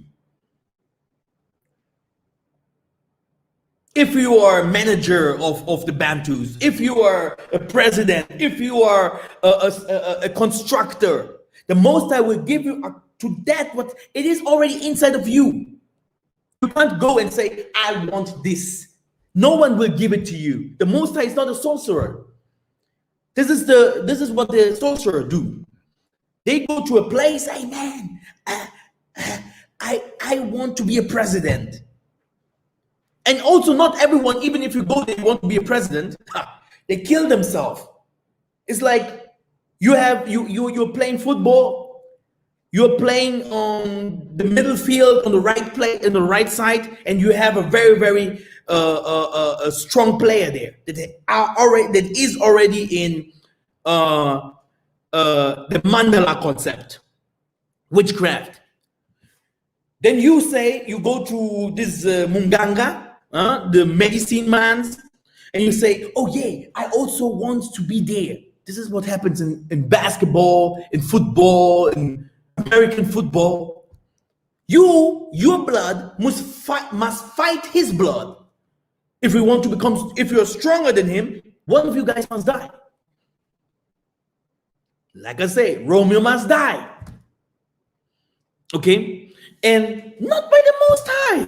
If you are a manager of the Bantus, if you are a president, if you are a constructor, the Most High will give you to that what it is already inside of you. You can't go and say, I want this. No one will give it to you. The Most High is not a sorcerer. This is what the sorcerer do. They go to a place, hey man, I want to be a president. And also not everyone, even if you go, they want to be a president, they kill themselves. It's like You're playing football. You're playing on the middle field on the right play in the right side, and you have a very a strong player there that is already in the Mandela concept, witchcraft. Then you go to this Munganga, the medicine man's, and you say, oh yeah, I also want to be there. This is what happens in basketball, in football, in American football. Your blood must fight his blood. If you're stronger than him, one of you guys must die. Like I say, Romeo must die. Okay? And not by the Most High.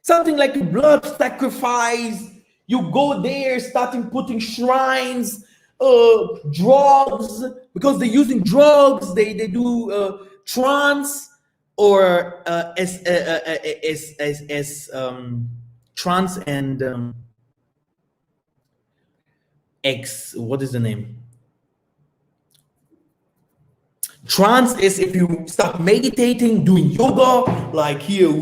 Something like a blood sacrifice. You go there, starting putting shrines, drugs, because they're using drugs. They do trance or trance and what is the name? Trance is if you start meditating, doing yoga, like here,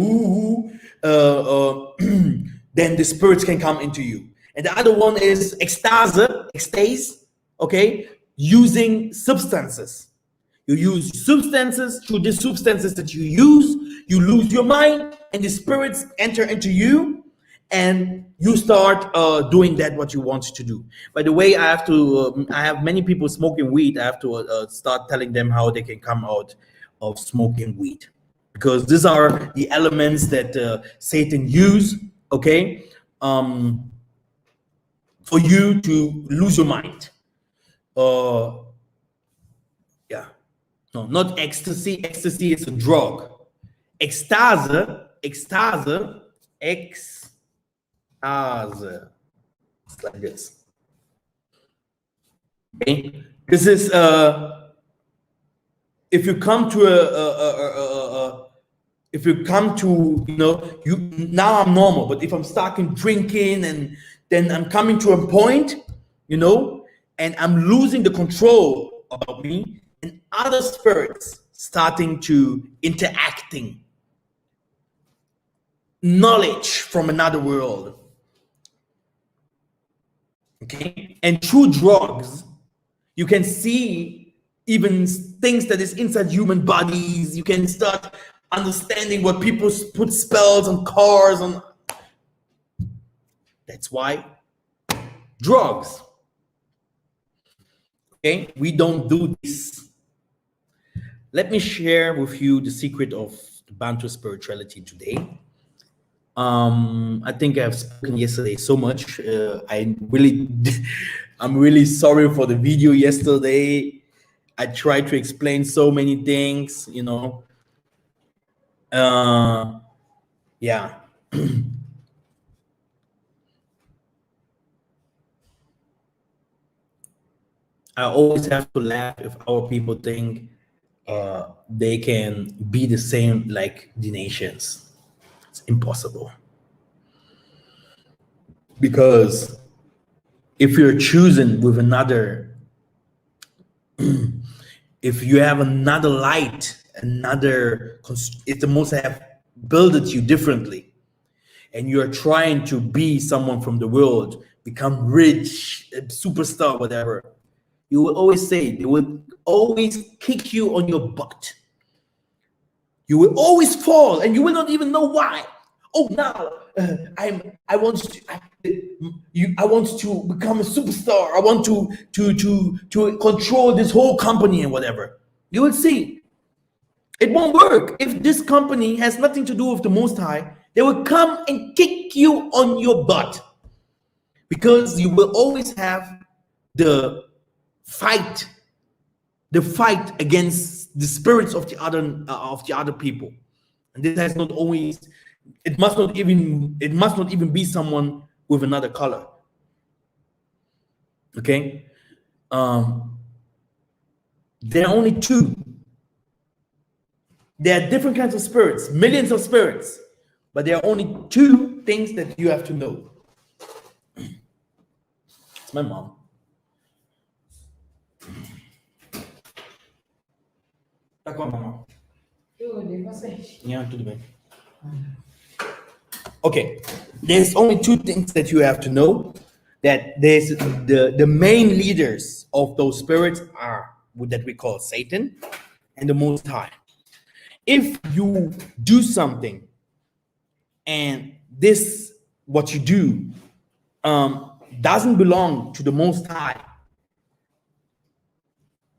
then the spirits can come into you. And the other one is ecstasy, okay? Using substances. You use substances. Through the substances that you use, you lose your mind, and the spirits enter into you, and you start doing what you want to do. By the way, I have many people smoking weed. I have to start telling them how they can come out of smoking weed, because these are the elements that Satan use, okay, for you to lose your mind. Yeah, no, not ecstasy. Ecstasy is a drug. Ecstasy. It's like this. Okay, this is if you come to you now I'm normal, but if I'm starting drinking and then I'm coming to a point, and I'm losing the control about me, and other spirits starting to interacting, knowledge from another world. Okay, and through drugs, you can see even things that is inside human bodies. You can start understanding what people put spells on cars on. That's why drugs. Okay, we don't do this. Let me share with you the secret of the Bantu spirituality today. I think I've spoken yesterday so much. I'm really sorry for the video yesterday. I tried to explain so many things, yeah. I always have to laugh if our people think they can be the same like the nations. It's impossible. Because if you're choosing with another, if you have another light, if the Most have built you differently, and you're trying to be someone from the world, become rich, a superstar, whatever, you will always say, they will always kick you on your butt. You will always fall, and you will not even know why. Oh, now I want to become a superstar. I want to control this whole company and whatever. You will see, it won't work. If this company has nothing to do with the Most High, they will come and kick you on your butt, because you will always have the fight against the spirits of the other people. And this has not always, it must not even be someone with another color. Okay, there are only two. There are different kinds of spirits, millions of spirits, but there are only two things that you have to know. It's my mom. Yeah, tudo bem. Okay, there's only two things that you have to know. That there's the main leaders of those spirits are what that we call Satan and the Most High. If you do something and this what you do doesn't belong to the Most High,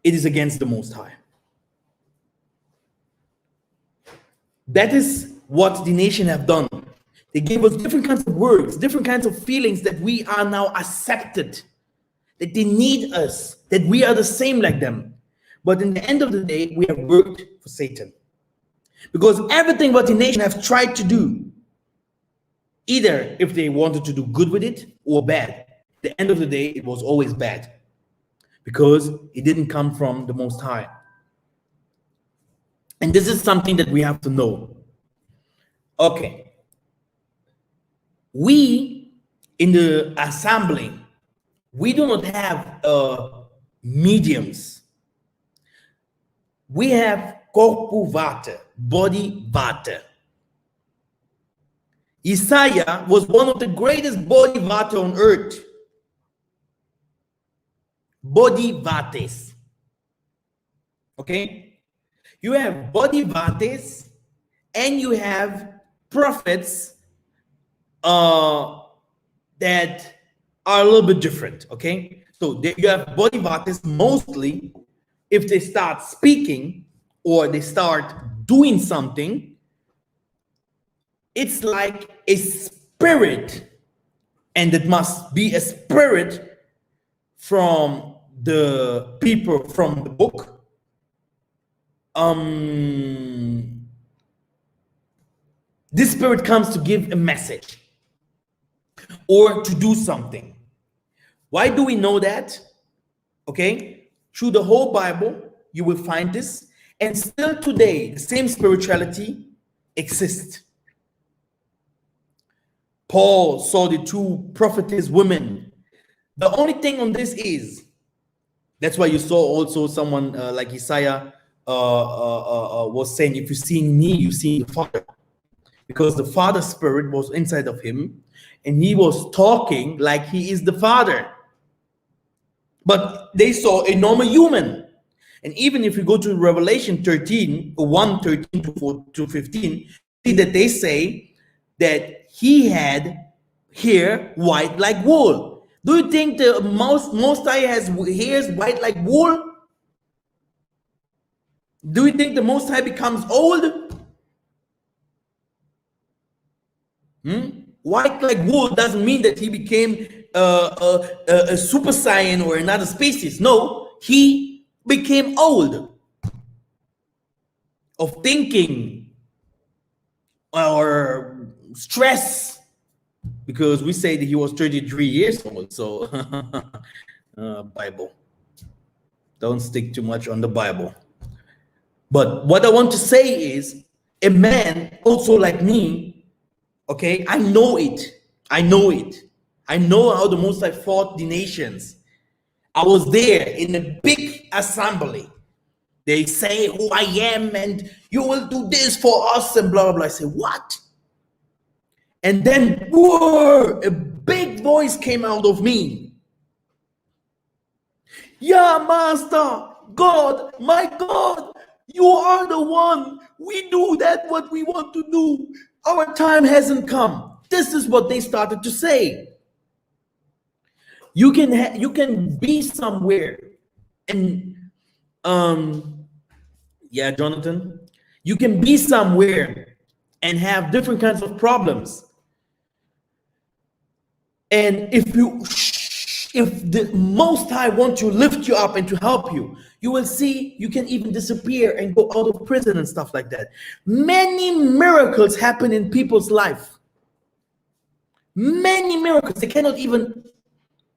it is against the Most High. That is what the nation have done. They gave us different kinds of words, different kinds of feelings that we are now accepted, that they need us, that we are the same like them. But in the end of the day, we have worked for Satan. Because everything what the nation have tried to do, either if they wanted to do good with it or bad, at the end of the day, it was always bad. Because it didn't come from the Most High. And this is something that we have to know. Okay. We, in the assembly, we do not have mediums. We have corpo vate, body vate. Isaiah was one of the greatest body vate on earth. Body vates. Okay? You have body vates and you have prophets that are a little bit different. Okay? So you have body vates mostly if they start speaking or they start doing something, it's like a spirit, and it must be a spirit from the people from the book. This spirit comes to give a message or to do something. Why do we know that? Okay, through the whole Bible, you will find this, and still today, the same spirituality exists. Paul saw the two prophetess women. The only thing on this is, that's why you saw also someone like Isaiah was saying, if you see me, you see the Father. Because the Father spirit was inside of him, and he was talking like he is the Father. But they saw a normal human. And even if you go to Revelation 13, 1:13 to 15, see that they say that he had hair white like wool. Do you think the Most High has hairs white like wool? Do you think the Most High becomes old? White like wool doesn't mean that he became a super saiyan or another species. No, he became old of thinking or stress, because we say that he was 33 years old. So Bible, don't stick too much on the Bible. But what I want to say is, a man also like me, okay, I know it. I know how the Most High fought the nations. I was there in a big assembly. They say who I am and you will do this for us and blah, blah, blah. I say, what? And then, whoa, a big voice came out of me. Yeah, Master, God, my God, you are the one. We do that what we want to do. Our time hasn't come. This is what they started to say. You can be somewhere, and yeah, Jonathan, you can be somewhere and have different kinds of problems. And if the Most High wants to lift you up and to help you, you will see you can even disappear and go out of prison and stuff like that. Many miracles happen in people's life. Many miracles. They cannot even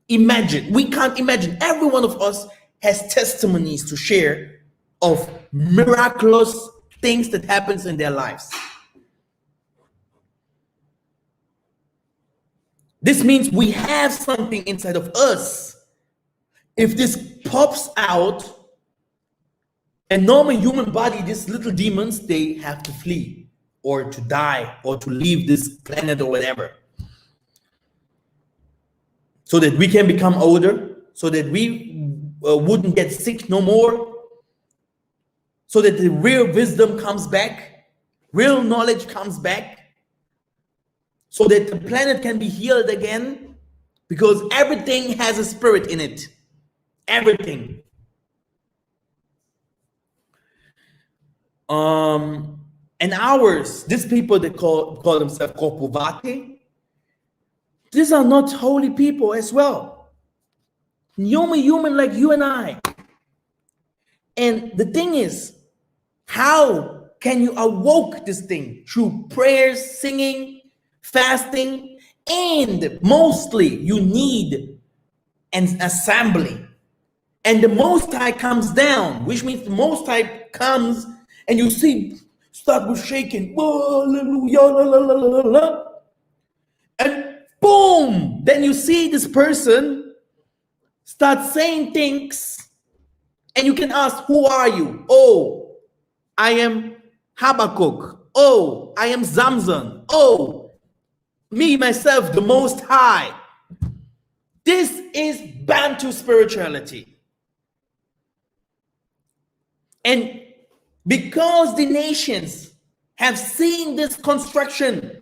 imagine. We can't imagine. Every one of us has testimonies to share of miraculous things that happens in their lives. This means we have something inside of us. If this pops out, And normal human body, these little demons, they have to flee or to die or to leave this planet or whatever, so that we can become older, so that we wouldn't get sick no more, so that the real wisdom comes back, real knowledge comes back, so that the planet can be healed again, because everything has a spirit in it. Everything. And ours, these people that call themselves Vate, these are not holy people as well. Human like you and I. And the thing is, how can you awoke this thing? Through prayers, singing, fasting, and mostly you need an assembly. And the Most High comes down, which means the Most High comes and you see, start with shaking, hallelujah, la, la, la, la, la. And boom, then you see this person start saying things, and you can ask, who are you? Oh, I am Habakkuk. Oh, I am Zamzam. Oh, me, myself, the Most High. This is Bantu spirituality. And because the nations have seen this construction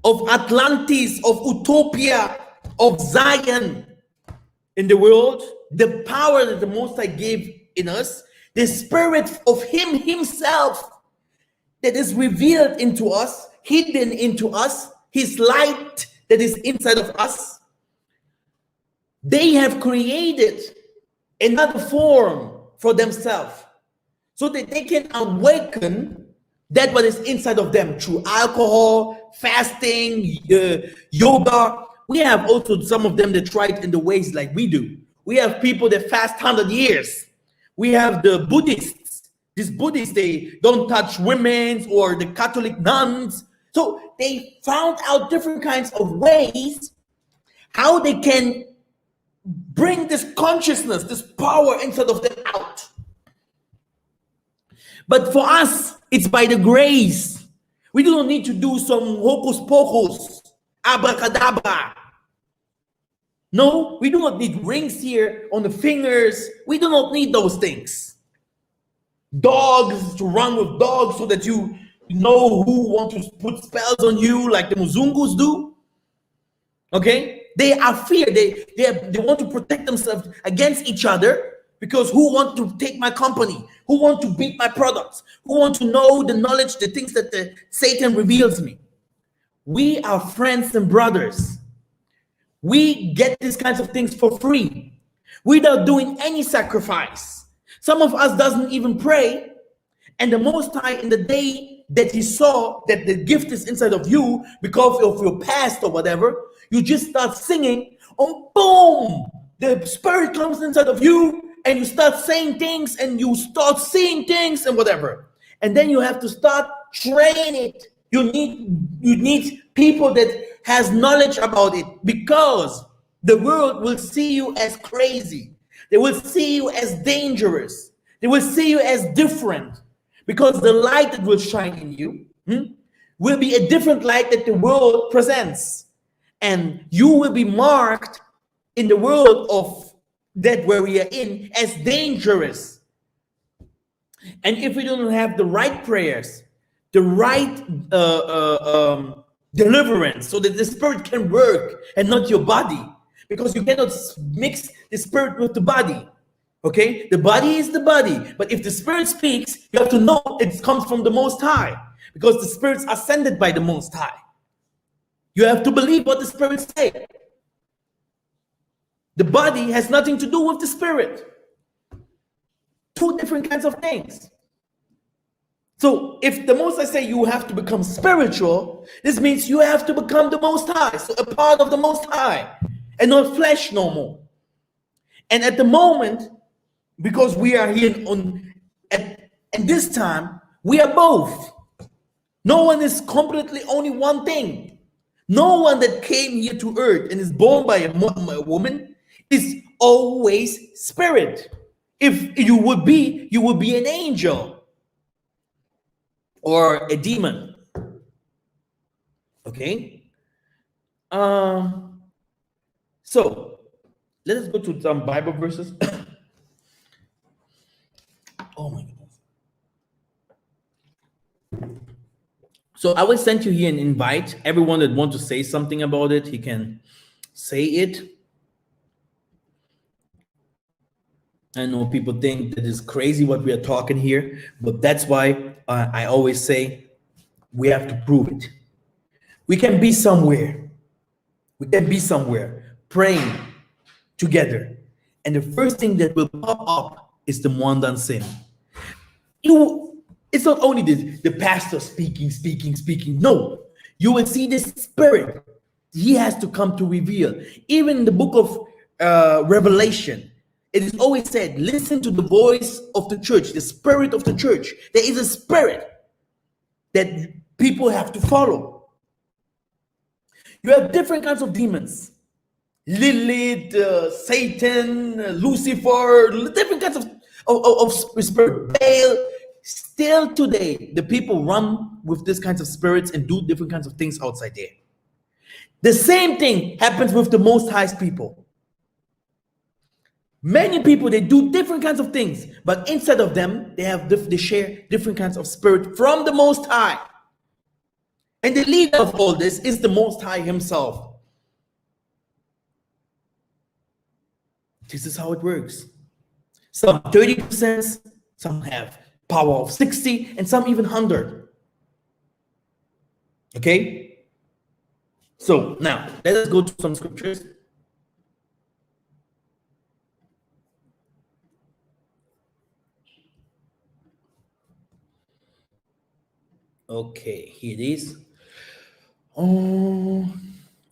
of Atlantis, of Utopia, of Zion in the world, the power that the Most High gave in us, the spirit of Him Himself that is revealed into us, hidden into us, His light that is inside of us, they have created another form for themselves so that they can awaken that what is inside of them through alcohol, fasting, yoga. We have also some of them that try it in the ways like we do. We have people that fast 100 years. We have the Buddhists. These Buddhists, they don't touch women, or the Catholic nuns. So they found out different kinds of ways how they can bring this consciousness, this power inside of them out. But for us, it's by the grace. We don't need to do some hocus pocus, abracadabra. No, we do not need rings here on the fingers. We do not need those things. Dogs, to run with dogs so that you know who want to put spells on you like the Muzungus do. Okay? They are fear. They want to protect themselves against each other, because who want to take my company? Who want to beat my products? Who want to know the knowledge, the things that the Satan reveals me? We are friends and brothers. We get these kinds of things for free without doing any sacrifice. Some of us doesn't even pray, and the Most High, in the day that He saw that the gift is inside of you because of your past or whatever, you just start singing, oh boom, the spirit comes inside of you, and you start saying things, and you start seeing things and whatever. And then you have to start training it. You need people that has knowledge about it, because the world will see you as crazy. They will see you as dangerous. They will see you as different, because the light that will shine in you will be a different light that the world presents. And you will be marked in the world of that where we are in as dangerous. And if we don't have the right prayers, the right deliverance, so that the spirit can work and not your body, because you cannot mix the spirit with the body. Okay, the body is the body, but if the spirit speaks, you have to know it comes from the Most High, because the spirits are ascended by the Most High. You have to believe what the spirits say. The body has nothing to do with the spirit. Two different kinds of things. So if the Most High say you have to become spiritual, this means you have to become the Most High, so a part of the Most High, and not flesh no more. And at the moment, because we are here at this time, we are both. No one is completely only one thing. No one that came here to earth and is born by a woman is always spirit. If you would be an angel or a demon. Okay. So let us go to some Bible verses. Oh my goodness. So I will send you here an invite. Everyone that wants to say something about it, he can say it. I know people think that it's crazy what we are talking here, but that's why I always say we have to prove it. We can be somewhere. We can be somewhere praying together, and the first thing that will pop up is the Mwandan sin. It's not only the pastor speaking. No, you will see this spirit. He has to come to reveal. Even in the book of Revelation, it is always said, listen to the voice of the church, the spirit of the church. There is a spirit that people have to follow. You have different kinds of demons. Lilith, Satan, Lucifer, different kinds of spirit. Baal. Still today, the people run with these kinds of spirits and do different kinds of things outside there. The same thing happens with the Most High's people. Many people, they do different kinds of things, but instead of them, they share different kinds of spirit from the Most High. And the leader of all this is the Most High himself. This is how it works. Some 30%, some have power of 60, and some even 100. Okay? So now, let us go to some scriptures. Okay, here it is.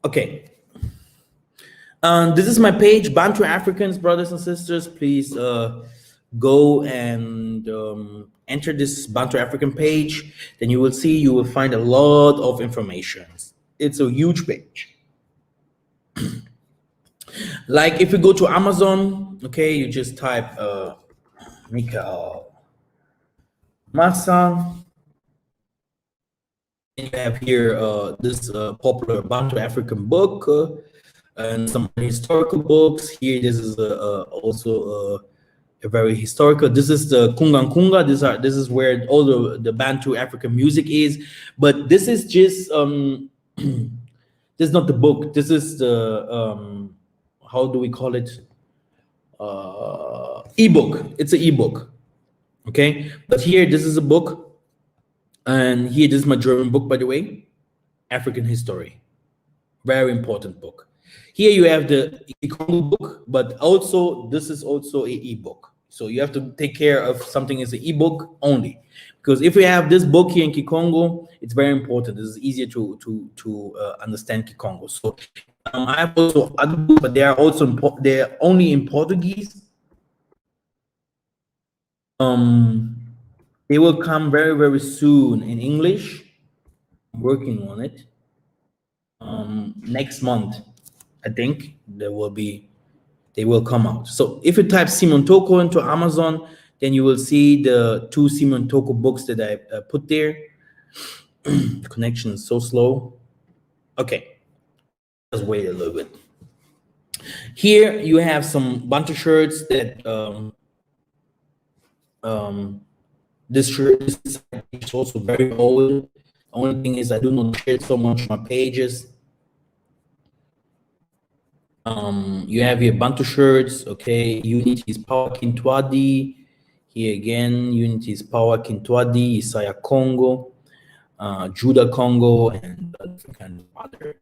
Okay. This is my page, Bantu Africans, brothers and sisters. Please go and enter this Bantu African page. Then you will find a lot of information. It's a huge page. Like if you go to Amazon, okay, you just type Mikhael Massa. And you have here this popular Bantu African book and some historical books. Here, this is also a very historical. This is the Kunga Kunga. This is where all the Bantu African music is. But this is just this is not the book. This is the how do we call it? Ebook. It's an ebook. Okay, but here this is a book. And here, this is my German book, by the way, African History. Very important book. Here you have the Kikongo book, but also this is also an ebook. So you have to take care of something as an ebook only, because if you have this book here in Kikongo, it's very important. This is easier to understand Kikongo. So I have also other books, but they are also they're only in Portuguese. They will come very, very soon in English. I'm working on it. Next month, I think they will come out. So if you type Simon Toko into Amazon, then you will see the 2 Simon Toko books that I put there. The connection is so slow. Okay, let's wait a little bit. Here you have some Bantu shirts that this shirt is also very old. The only thing is I do not share so much on my pages. You have here Bantu shirts, okay. Unity is Power Kintwadi. Here again, Unity is Power Kintwadi, Isaiah Congo, Judah Congo, and different kind of other.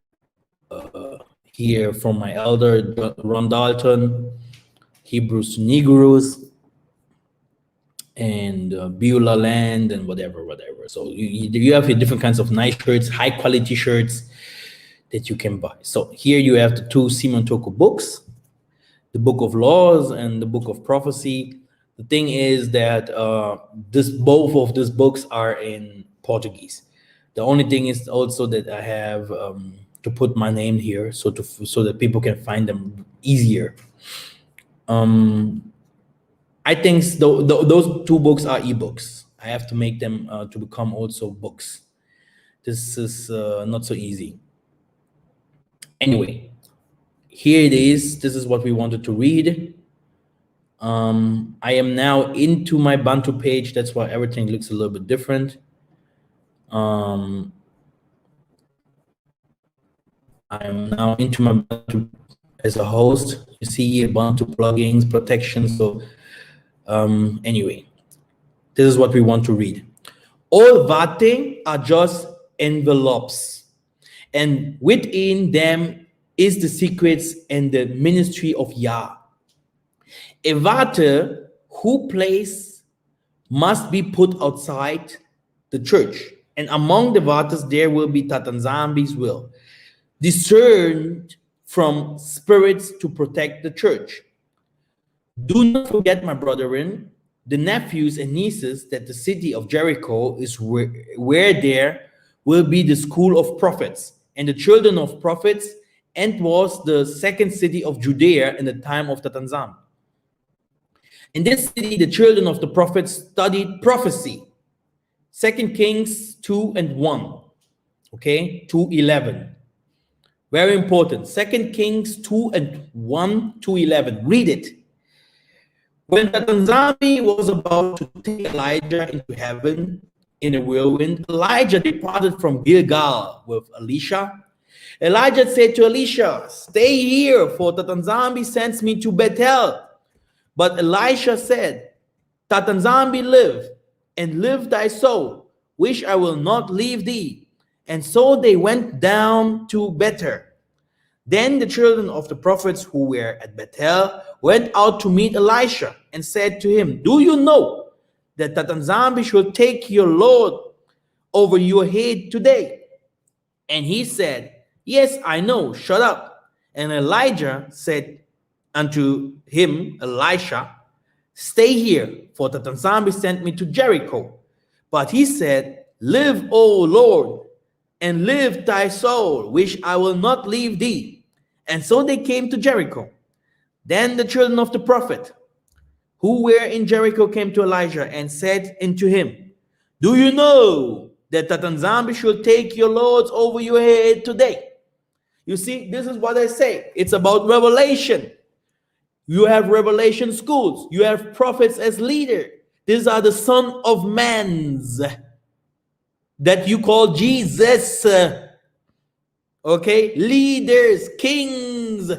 Here from my elder Ron Dalton, Hebrews to Negroes, and Beulah land and whatever. So you have here different kinds of nice shirts, high quality shirts that you can buy. So here you have the 2 Simon Toko books, the Book of Laws and the Book of Prophecy. The thing is that both of these books are in Portuguese. The only thing is also that I have to put my name here so that people can find them easier. I think those two books are ebooks. I have to make them to become also books. This is not so easy. Anyway, here it is. This is what we wanted to read. I am now into my Bantu page. That's why everything looks a little bit different. I am now into my Bantu as a host. You see here Bantu plugins, protection. So anyway, this is what we want to read. All Vate are just envelopes, and within them is the secrets and the ministry of Yah. A Vate who plays must be put outside the church, and among the Vatas there will be Tatanzambi's will, discerned from spirits to protect the church. Do not forget, my brethren, the nephews and nieces, that the city of Jericho is where there will be the school of prophets and the children of prophets, and was the second city of Judea in the time of Tatanzam. In this city, the children of the prophets studied prophecy. 2 Kings 2 and 1. Okay, 2:11. Very important. 2 Kings 2 and 1 to 11. Read it. When Tatanzami was about to take Elijah into heaven in a whirlwind, Elijah departed from Gilgal with Elisha. Elijah said to Elisha, "Stay here, for Tatanzami sends me to Bethel." But Elisha said, "Tatanzambi live, and live thy soul, which I will not leave thee." And so they went down to Bethel. Then the children of the prophets who were at Bethel went out to meet Elisha and said to him, "Do you know that Tatanzambi shall take your Lord over your head today?" And he said, "Yes, I know, shut up." And Elijah said unto him, Elisha, "Stay here, for Tatanzambi sent me to Jericho." But he said, "Live, O Lord, and live thy soul, which I will not leave thee." And so they came to Jericho. Then the children of the prophet who were in Jericho came to Elijah and said unto him, "Do you know that Tatanzambi shall take your lords over your head today?" You see, this is what I say. It's about revelation. You have revelation schools. You have prophets as leader. These are the son of mans that you call Jesus. Okay, leaders, kings.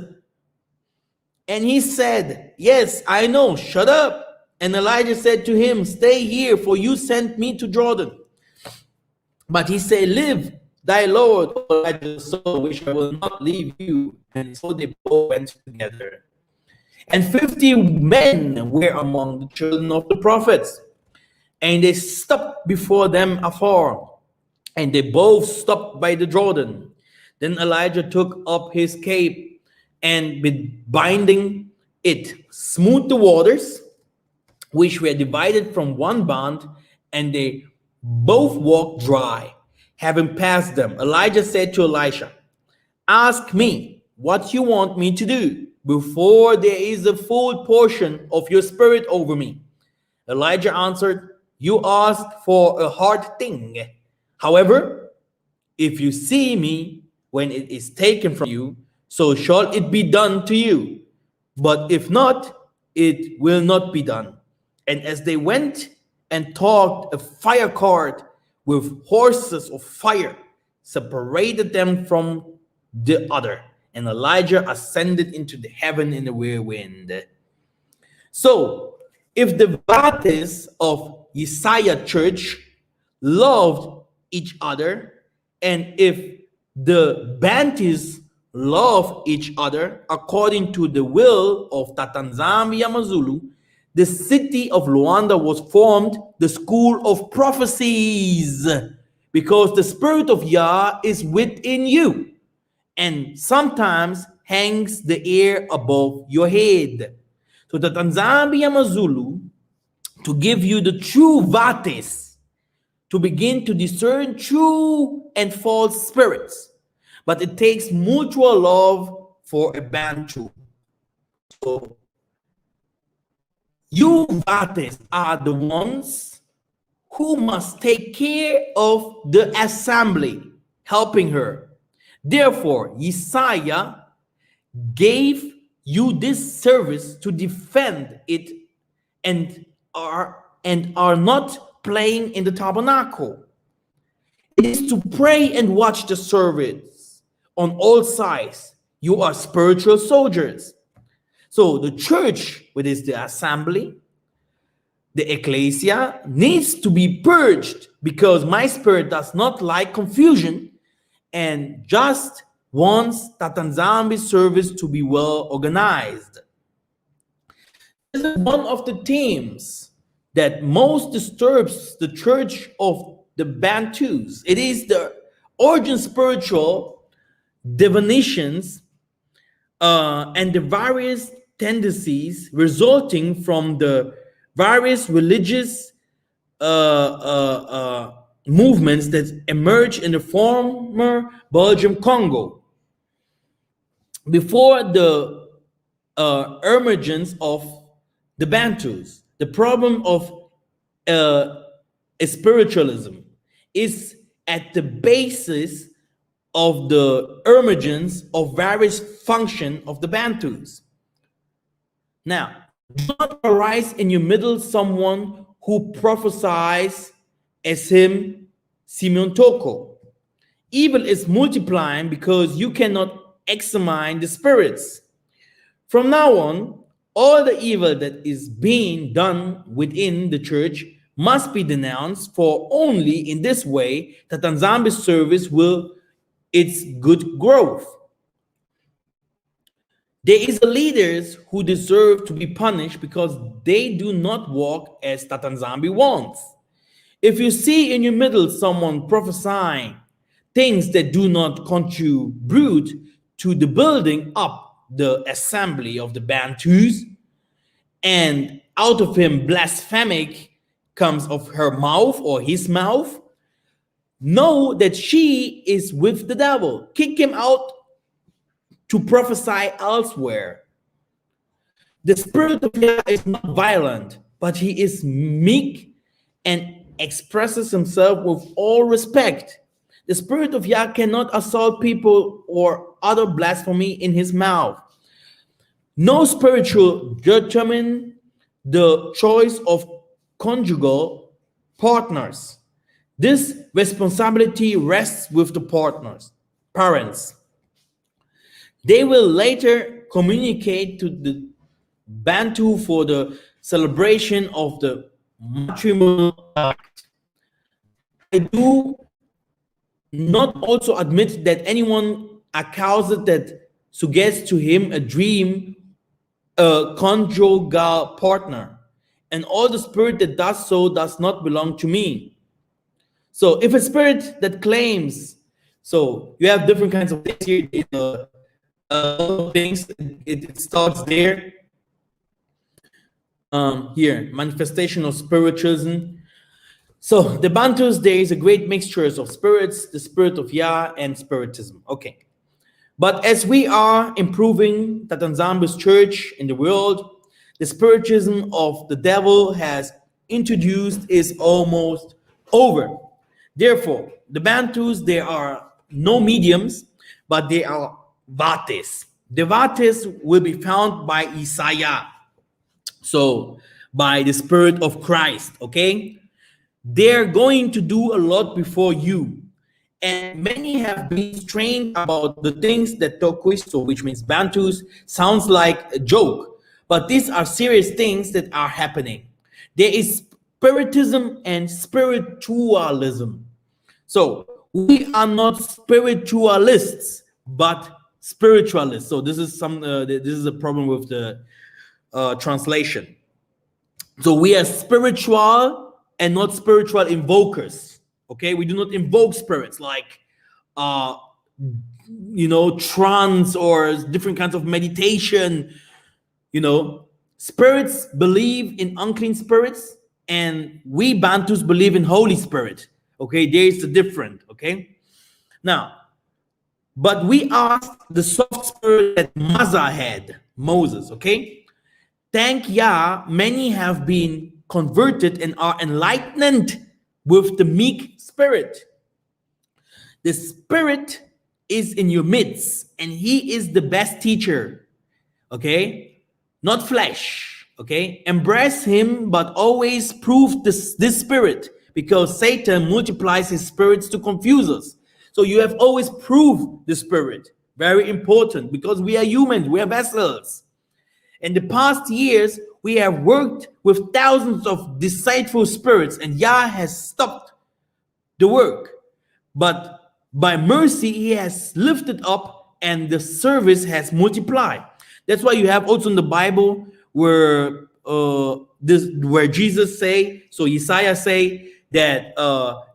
And he said, "Yes, I know, shut up." And Elijah said to him, "Stay here, for you sent me to Jordan." But he said, "Live thy Lord, O Elijah, soul, which I will not leave you." And so they both went together. And 50 men were among the children of the prophets, and they stopped before them afar, and they both stopped by the Jordan. Then Elijah took up his cape, and binding it, smoothed the waters, which were divided from one band, and they both walked dry, having passed them. Elijah said to Elisha, "Ask me what you want me to do before there is a full portion of your spirit over me." Elijah answered, "You ask for a hard thing. However, if you see me when it is taken from you, so shall it be done to you. But if not, it will not be done." And as they went and talked, a fire cart with horses of fire separated them from the other. And Elijah ascended into the heaven in the whirlwind. So, if the Vates of Yesaya Church loved each other, and if the Bantus love each other according to the will of Tatanzambi Amazulu, the city of Luanda was formed the school of prophecies, because the spirit of Yah is within you and sometimes hangs the air above your head. So the Tanzambi Amazulu, to give you the true Vates, to begin to discern true and false spirits. But it takes mutual love for a Bantu. So You Vates are the ones who must take care of the assembly, helping her. Therefore, Yesaiah gave you this service to defend it, and are not playing in the tabernacle. It is to pray and watch the service on all sides. You are spiritual soldiers. So the church, which is the assembly, the ecclesia, needs to be purged, because my spirit does not like confusion and just wants Tatanzambi service to be well organized. This is one of the themes that most disturbs the church of the Bantus. It is the origin spiritual divinations and the various tendencies resulting from the various religious movements that emerged in the former Belgium Congo before the emergence of the Bantus. The problem of spiritualism is at the basis of the emergence of various functions of the Bantus. Now, do not arise in your middle someone who prophesies as him, Simeon Toko. Evil is multiplying because you cannot examine the spirits. From now on, all the evil that is being done within the church must be denounced, for only in this way that Tanzambi's service will its good growth. There is leaders who deserve to be punished because they do not walk as Tatanzambi wants. If you see in your middle someone prophesying things that do not contribute to the building up the assembly of the Bantus, and out of him blasphemic comes of her mouth or his mouth, know that she is with the devil. Kick him out to prophesy elsewhere. The spirit of Yah is not violent, but he is meek and expresses himself with all respect. The spirit of Yah cannot assault people or utter blasphemy in his mouth. No spiritual determine the choice of conjugal partners. This responsibility rests with the parents. They will later communicate to the Bantu for the celebration of the matrimonial act. I do not also admit that anyone accused that suggests to him a dream, a conjugal partner, and all the spirit that does so does not belong to me. So if a spirit that claims, so you have different kinds of things here, things, it starts there. Here, manifestation of spiritualism. So the Bantus, there is a great mixture of spirits, the spirit of Yah and spiritism. Okay. But as we are improving Tatanzambi's church in the world, the spiritism of the devil has introduced is almost over. Therefore, the Bantus, there are no mediums, but they are Vates. The Vates will be found by Isaiah. So, by the Spirit of Christ, okay? They're going to do a lot before you. And many have been trained about the things that Toquisto, which means Bantus, sounds like a joke. But these are serious things that are happening. There is spiritism and spiritualism. So we are not spiritualists, but spiritualists. So this is this is a problem with the translation. So we are spiritual and not spiritual invokers. Okay, we do not invoke spirits like trance or different kinds of meditation. Spirits believe in unclean spirits, and we Bantus believe in Holy Spirit. Okay, there is a difference. Okay, now, but we ask the soft spirit that Massa had, Moses. Okay, Thank Yah, many have been converted and are enlightened with the meek spirit. The Spirit is in your midst, and He is the best teacher. Okay? Not flesh. Okay? Embrace Him, but always prove this Spirit, because Satan multiplies his spirits to confuse us. So you have always proved the Spirit. Very important, because we are humans, we are vessels. In the past years, we have worked with thousands of deceitful spirits, and Yah has stopped the work. But by mercy, He has lifted up, and the service has multiplied. That's why you have also in the Bible where where Jesus say, so Isaiah say that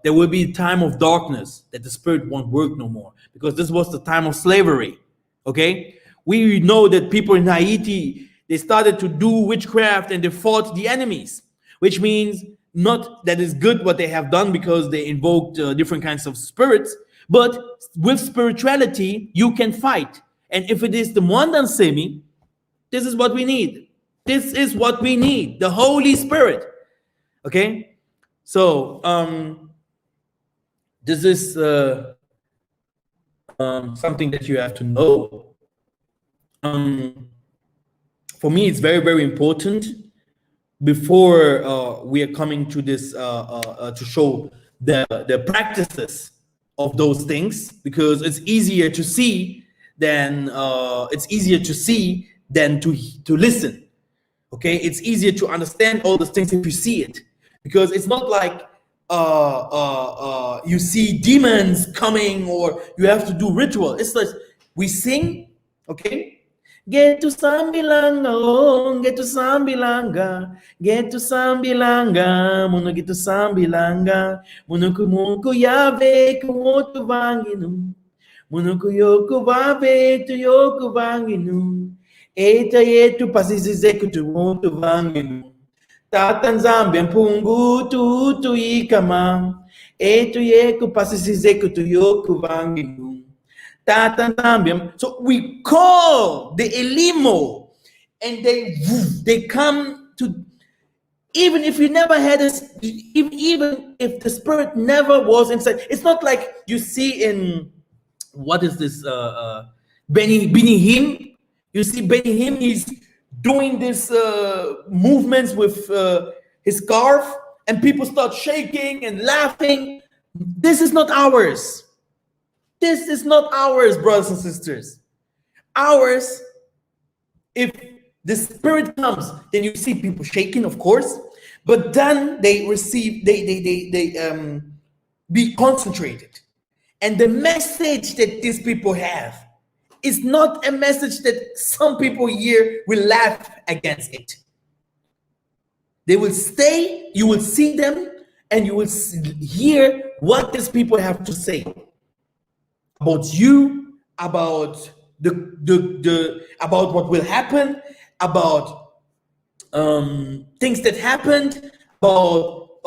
there will be a time of darkness, that the Spirit won't work no more, because this was the time of slavery. Okay, we know that people in Haiti, they started to do witchcraft and they fought the enemies, which means not that is good what they have done, because they invoked different kinds of spirits, but with spirituality you can fight. And if it is the Mwandan Semi, this is what we need. This is what we need, the Holy Spirit. Okay, so this is something that you have to know. For me, it's very, very important before we are coming to this to show the practices of those things, because it's easier to see than to listen. Okay, it's easier to understand all those things if you see it, because it's not like you see demons coming or you have to do ritual. It's like we sing, okay. Get to Sambilanga, oh, get to Sambilanga, get to Sambilanga, mono get to Sambilanga, mono kumunku yave kumotu vanginu, mono kuyoku vave to yoku vanginu, eta yetu pasisize kutu motu vanginu, tatan zambi mpungu tu ikama, etu yeku pasisize kutu yoku vanginu. So we call the Elimo, and they come to, even if you never had this, even if the Spirit never was inside. It's not like you see in, what is this, Benny Hinn. You see Benny Hinn, he's doing this movements with his scarf, and people start shaking and laughing. This is not ours. This is not ours, brothers and sisters. Ours, if the Spirit comes, then you see people shaking, of course, but then they receive, they be concentrated. And the message that these people have is not a message that some people here will laugh against it. They will stay, you will see them, and you will hear what these people have to say about you, about about what will happen, about things that happened, about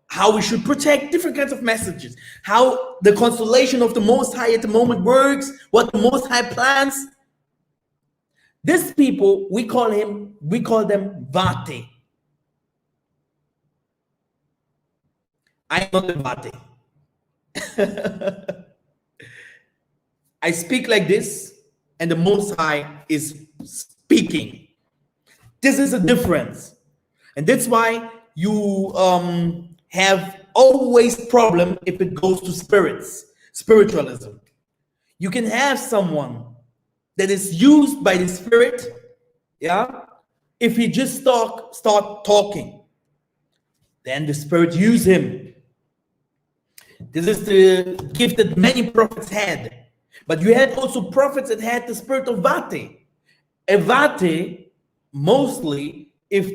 how we should protect, different kinds of messages, how the constellation of the Most High at the moment works, what the Most High plans. These people, we call them Vate. I am not a Vate. I speak like this, and the Most High is speaking. This is a difference, and that's why you have always problem if it goes to spiritualism. You can have someone that is used by the Spirit, yeah. If he just start talking, then the Spirit use him. This is the gift that many prophets had. But you had also prophets that had the spirit of Vate. A Vate, mostly, if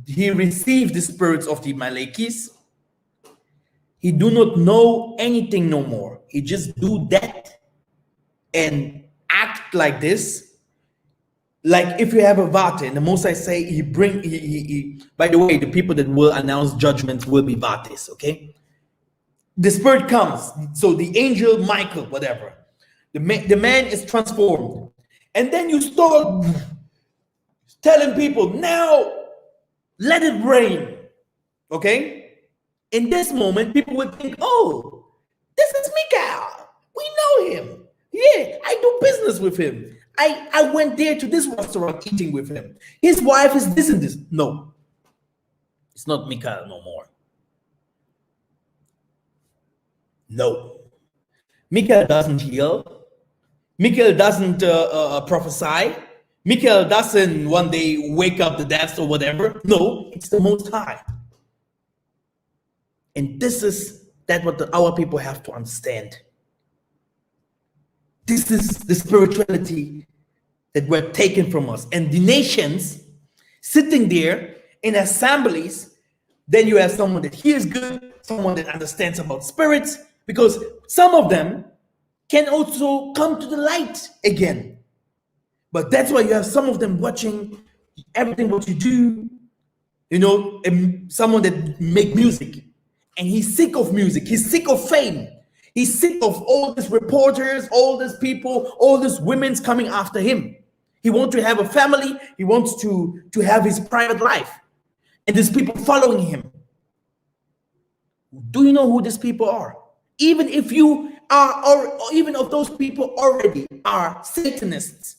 he received the spirits of the Malekis, he do not know anything no more. He just do that and act like this. Like if you have a Vate, and the Most I say, by the way, the people that will announce judgments will be Vates, okay? The Spirit comes, so the angel Michael, whatever, the man is transformed, and then you start telling people, now let it rain. Okay? In this moment, people would think, oh, this is Mikhael. We know him. Yeah, I do business with him. I went there to this restaurant eating with him. His wife is this and this. No, it's not Mikhael no more. No. Mikhael doesn't heal. Mikhael doesn't prophesy. Mikhael doesn't one day wake up the dead or whatever. No, it's the Most High. And this is what our people have to understand. This is the spirituality that were taken from us. And the nations sitting there in assemblies, then you have someone that hears good, someone that understands about spirits, because some of them can also come to the light again. But that's why you have some of them watching everything what you do, someone that make music, and he's sick of music, he's sick of fame, he's sick of all these reporters, all these people, all these women's coming after him. He wants to have a family, he wants to have his private life, and there's people following him. Do you know who these people are? Even if you are, or even if those people already are Satanists,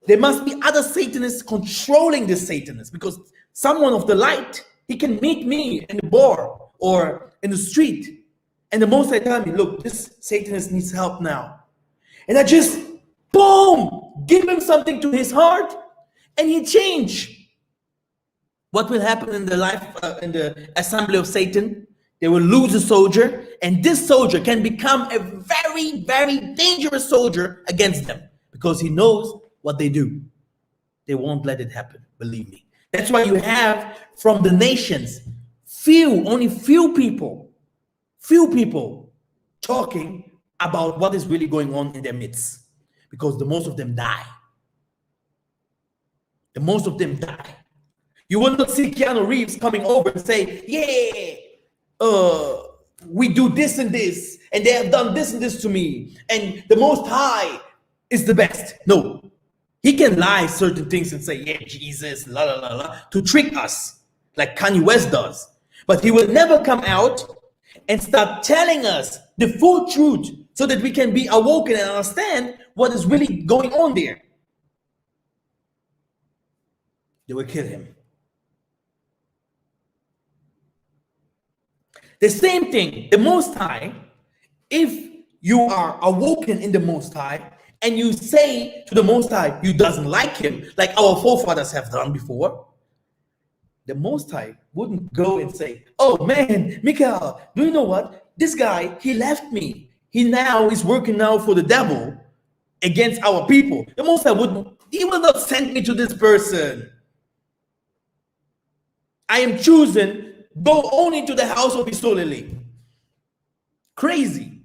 there must be other Satanists controlling the Satanists, because someone of the light, he can meet me in the bar or in the street, and the Most High tell me, look, this Satanist needs help now. And I just, boom, give him something to his heart, and he change. What will happen in the life, in the assembly of Satan? They will lose a soldier, and this soldier can become a very, very dangerous soldier against them, because he knows what they do. They won't let it happen, believe me. That's why you have from the nations, only few people talking about what is really going on in their midst, because the most of them die. The most of them die. You will not see Keanu Reeves coming over and say, yeah, we do this and this, and they have done this and this to me, and the Most High is the best. No. He can lie certain things and say, yeah, Jesus, la la la la, to trick us, like Kanye West does. But he will never come out and start telling us the full truth so that we can be awoken and understand what is really going on there. They will kill him. The same thing, the Most High, if you are awoken in the Most High, and you say to the Most High, you doesn't like him, like our forefathers have done before, the Most High wouldn't go and say, oh man, Mikhael, do you know what? This guy, he left me. He now is working now for the devil against our people. The Most High he will not send me to this person. I am chosen, go only to the house of Isolele. Crazy.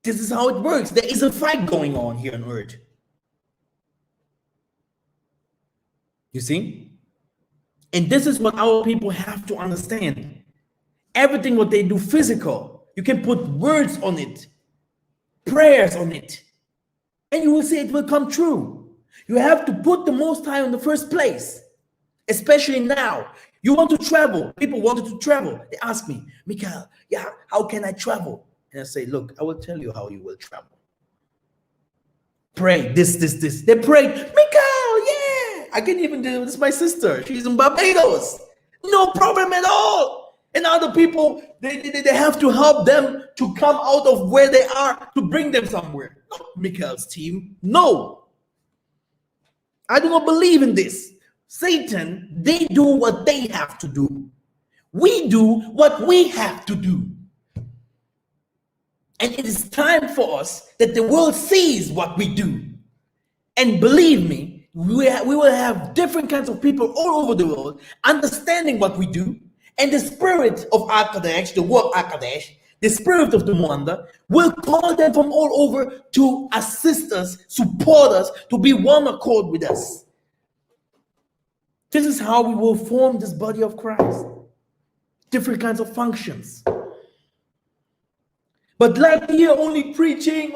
This is how it works. There is a fight going on here on earth. You see? And this is what our people have to understand. Everything what they do physical, you can put words on it, prayers on it, and you will see it will come true. You have to put the Most High in the first place, especially now. You want to travel. People wanted to travel. They ask me, Mikhael, yeah, how can I travel? And I say, look, I will tell you how you will travel. Pray this. They prayed, Mikhael, yeah. I can even do this. My sister, she's in Barbados. No problem at all. And other people, they have to help them to come out of where they are to bring them somewhere. Not Mikhael's team. No. I do not believe in this. Satan, they do what they have to do. We do what we have to do. And it is time for us that the world sees what we do. And believe me, we will have different kinds of people all over the world understanding what we do. And the spirit of Akadesh, the word Akadesh, the spirit of the Mwanda, will call them from all over to assist us, support us, to be one accord with us. This is how we will form this body of Christ. Different kinds of functions. But like here only preaching,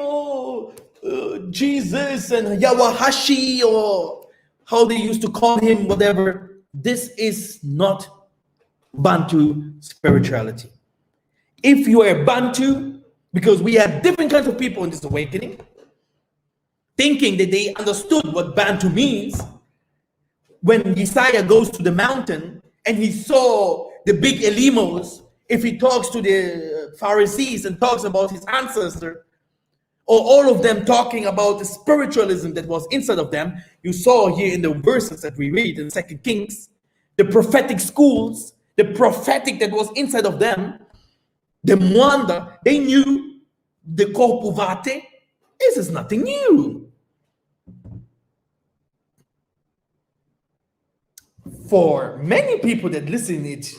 Jesus and Yawahashi, or how they used to call him, whatever. This is not Bantu spirituality. If you are Bantu, because we have different kinds of people in this awakening, thinking that they understood what Bantu means, when Yesaya goes to the mountain and he saw the big Elimos, if he talks to the Pharisees and talks about his ancestor, or all of them talking about the spiritualism that was inside of them, you saw here in the verses that we read in 2 Kings, the prophetic schools, the prophetic that was inside of them, the Mwanda, they knew the Corpu Vate. This is nothing new. For many people that listen it,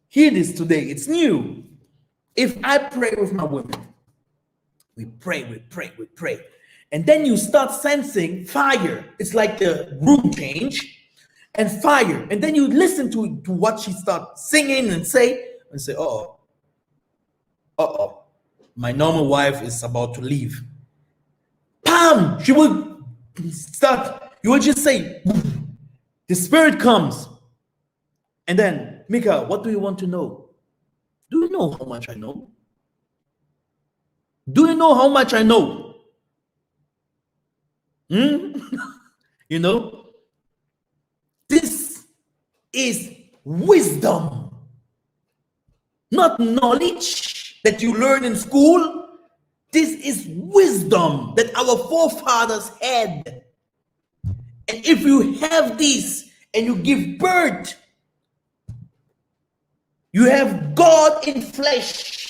hear this today, it's new. If I pray with my women, we pray. And then you start sensing fire. It's like the room change and fire. And then you listen to what she starts singing and say, uh-oh, my normal wife is about to leave. Bam! She will start, you will just say, the spirit comes. And then, Mikhael, what do you want to know? Do you know how much I know? Do you know how much I know? You know, this is wisdom, not knowledge that you learn in school. This is wisdom that our forefathers had. And if you have this and you give birth, you have God in flesh.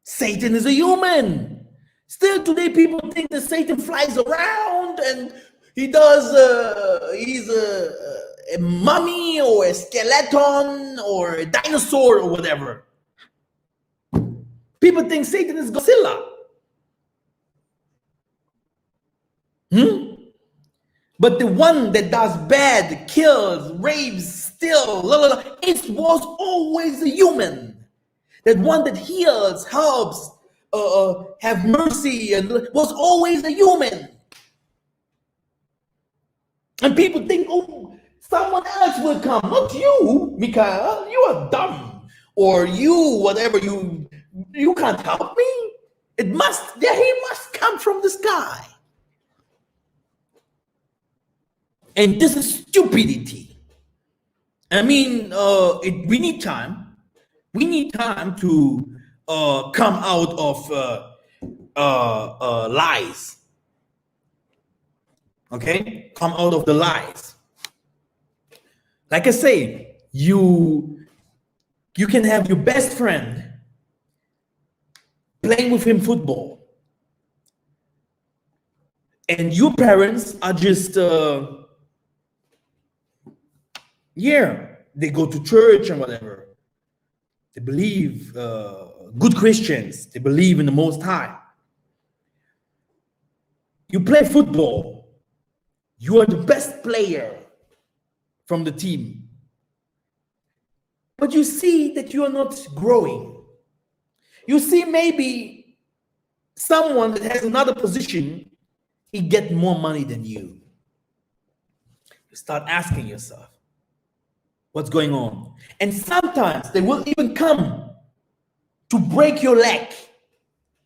Satan is a human. Still today, people think that Satan flies around and he does, he's a mummy or a skeleton or a dinosaur or whatever. People think Satan is Godzilla. But the one that does bad, kills, rapes, steals, it was always a human. That one that heals, helps, have mercy, and was always a human. And people think, oh, someone else will come, not you, Mikhael. You are dumb, or you, whatever. You can't help me. He must come from the sky. And this is stupidity. I mean, we need time. We need time to come out of lies. Okay? Come out of the lies. Like I say, you can have your best friend playing with him football. And your parents are just... they go to church and whatever. They believe, good Christians, they believe in the Most High. You play football, you are the best player from the team. But you see that you are not growing. You see maybe someone that has another position, he gets more money than you. You start asking yourself, what's going on? And sometimes they will even come to break your leg.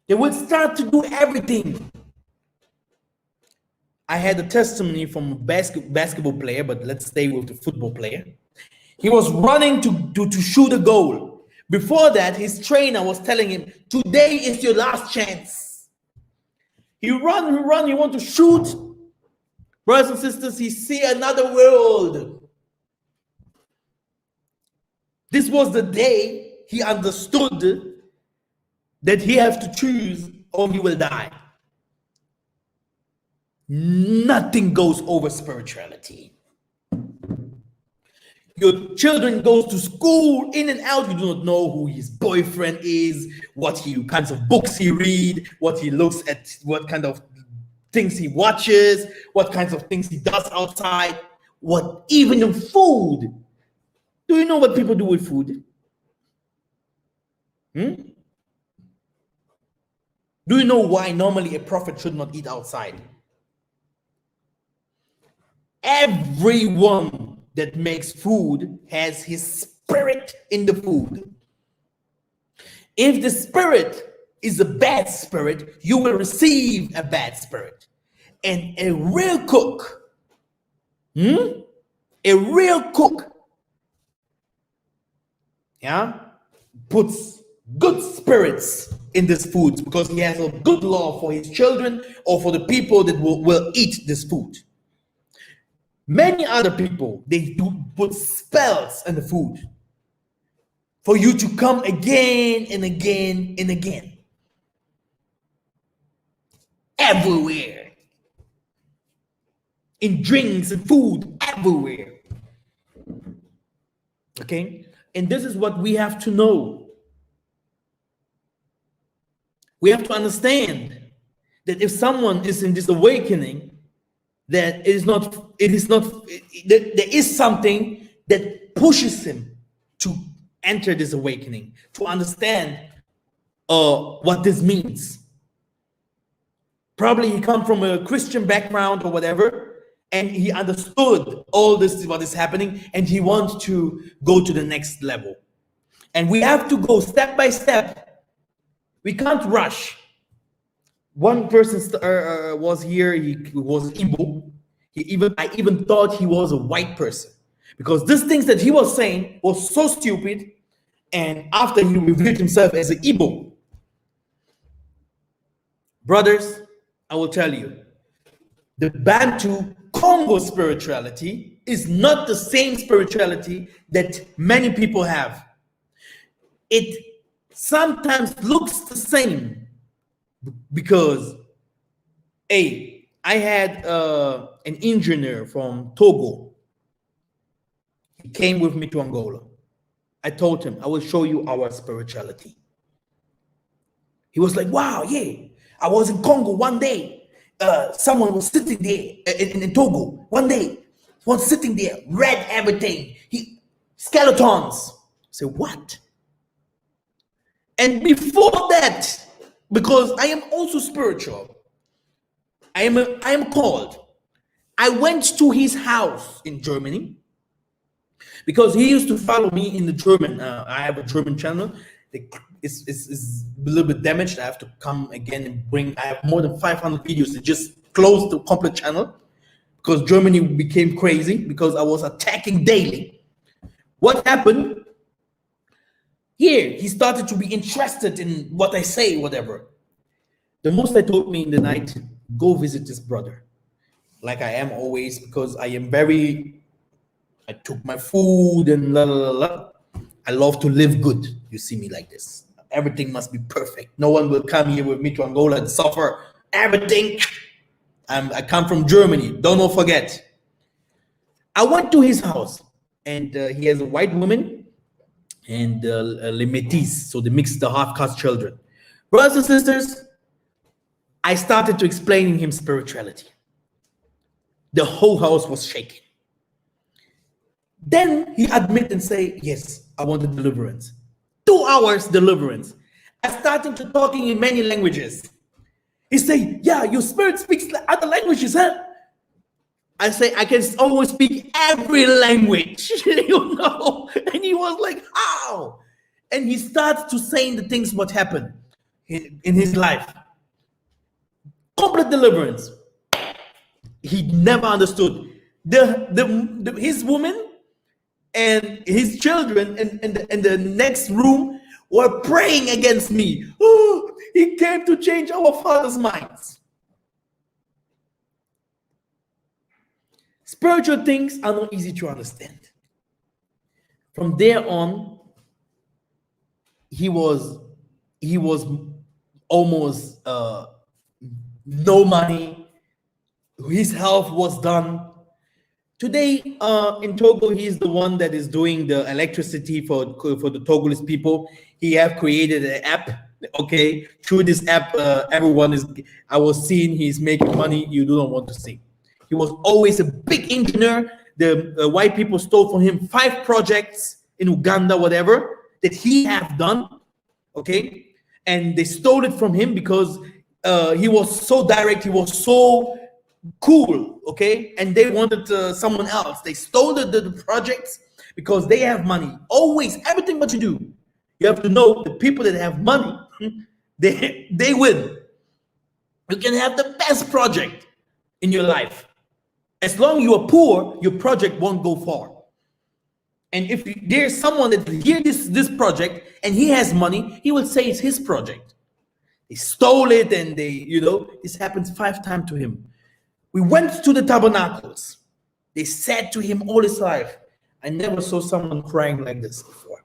They will start to do everything. I had a testimony from a basketball player, but let's stay with the football player. He was running to shoot a goal. Before that, his trainer was telling him, today is your last chance. He run, he want to shoot. Brothers and sisters, he see another world. This was the day he understood that he has to choose or he will die. Nothing goes over spirituality. Your children goes to school, in and out. You do not know who his boyfriend is, what kinds of books he read, what he looks at, what kind of things he watches, what kinds of things he does outside, what even in food. Do you know what people do with food? Do you know why normally a prophet should not eat outside? Everyone that makes food has his spirit in the food. If the spirit is a bad spirit, you will receive a bad spirit. And a real cook, yeah, puts good spirits in this food because he has a good love for his children or for the people that will eat this food. Many other people, they do put spells in the food for you to come again and again and again. Everywhere. In drinks and food, everywhere. Okay? And this is what we have to know. We have to understand that if someone is in this awakening, that there is something that pushes him to enter this awakening, to understand what this means. Probably he come from a Christian background or whatever, and he understood all this is what is happening, and he wants to go to the next level. And we have to go step by step. We can't rush. One person was here. He was Igbo. I even thought he was a white person because these things that he was saying was so stupid. And after he revealed himself as an Igbo, brothers, I will tell you, the Bantu Congo spirituality is not the same spirituality that many people have. It sometimes looks the same because, I had an engineer from Togo. He came with me to Angola. I told him, I will show you our spirituality. He was like, wow, yeah. I was in Congo one day. Someone was sitting there in Togo. One day, was sitting there, read everything. Skeletons. I said, what? And before that, because I am also spiritual, I am called. I went to his house in Germany because he used to follow me in the German. I have a German channel. It's a little bit damaged. I have to come again and I have more than 500 videos to just close the complete channel because Germany became crazy because I was attacking daily. What happened? Here, he started to be interested in what I say, whatever. The most I told me in the night, go visit this brother. Like I am always, because I took my food and la la la. I love to live good. You see me like this. Everything must be perfect. No one will come here with me to Angola and suffer. Everything. I come from Germany. Don't forget. I went to his house, and he has a white woman and les métis, so they mix the half-caste children. Brothers and sisters, I started to explain him spirituality. The whole house was shaking. Then he admit and say, yes, I want the deliverance. 2 hours deliverance. I started to talking in many languages. He say, yeah, your spirit speaks other languages, huh? I say, I can always speak every language, you know? And he was like, how? And he starts to saying the things what happened in his life. Complete deliverance. He never understood. His woman and his children in the next room were praying against me. Oh, he came to change our father's minds. Spiritual things are not easy to understand. From there on, he was almost no money. His health was done. Today in Togo, he's the one that is doing the electricity for the Togolese people. He have created an app. Okay, through this app, I was seeing he's making money you do not want to see. He was always a big engineer. The white people stole from him 5 projects in Uganda, whatever, that he have done. Okay, and they stole it from him because he was so direct. He was so cool, okay? And they wanted someone else. They stole the projects because they have money. Always, everything what you do, you have to know the people that have money, they win. You can have the best project in your life. As long as you are poor, your project won't go far. And if there's someone that hears this project and he has money, he will say it's his project. They stole it, and this happens 5 times to him. We went to the tabernacles. They said to him all his life, I never saw someone crying like this before.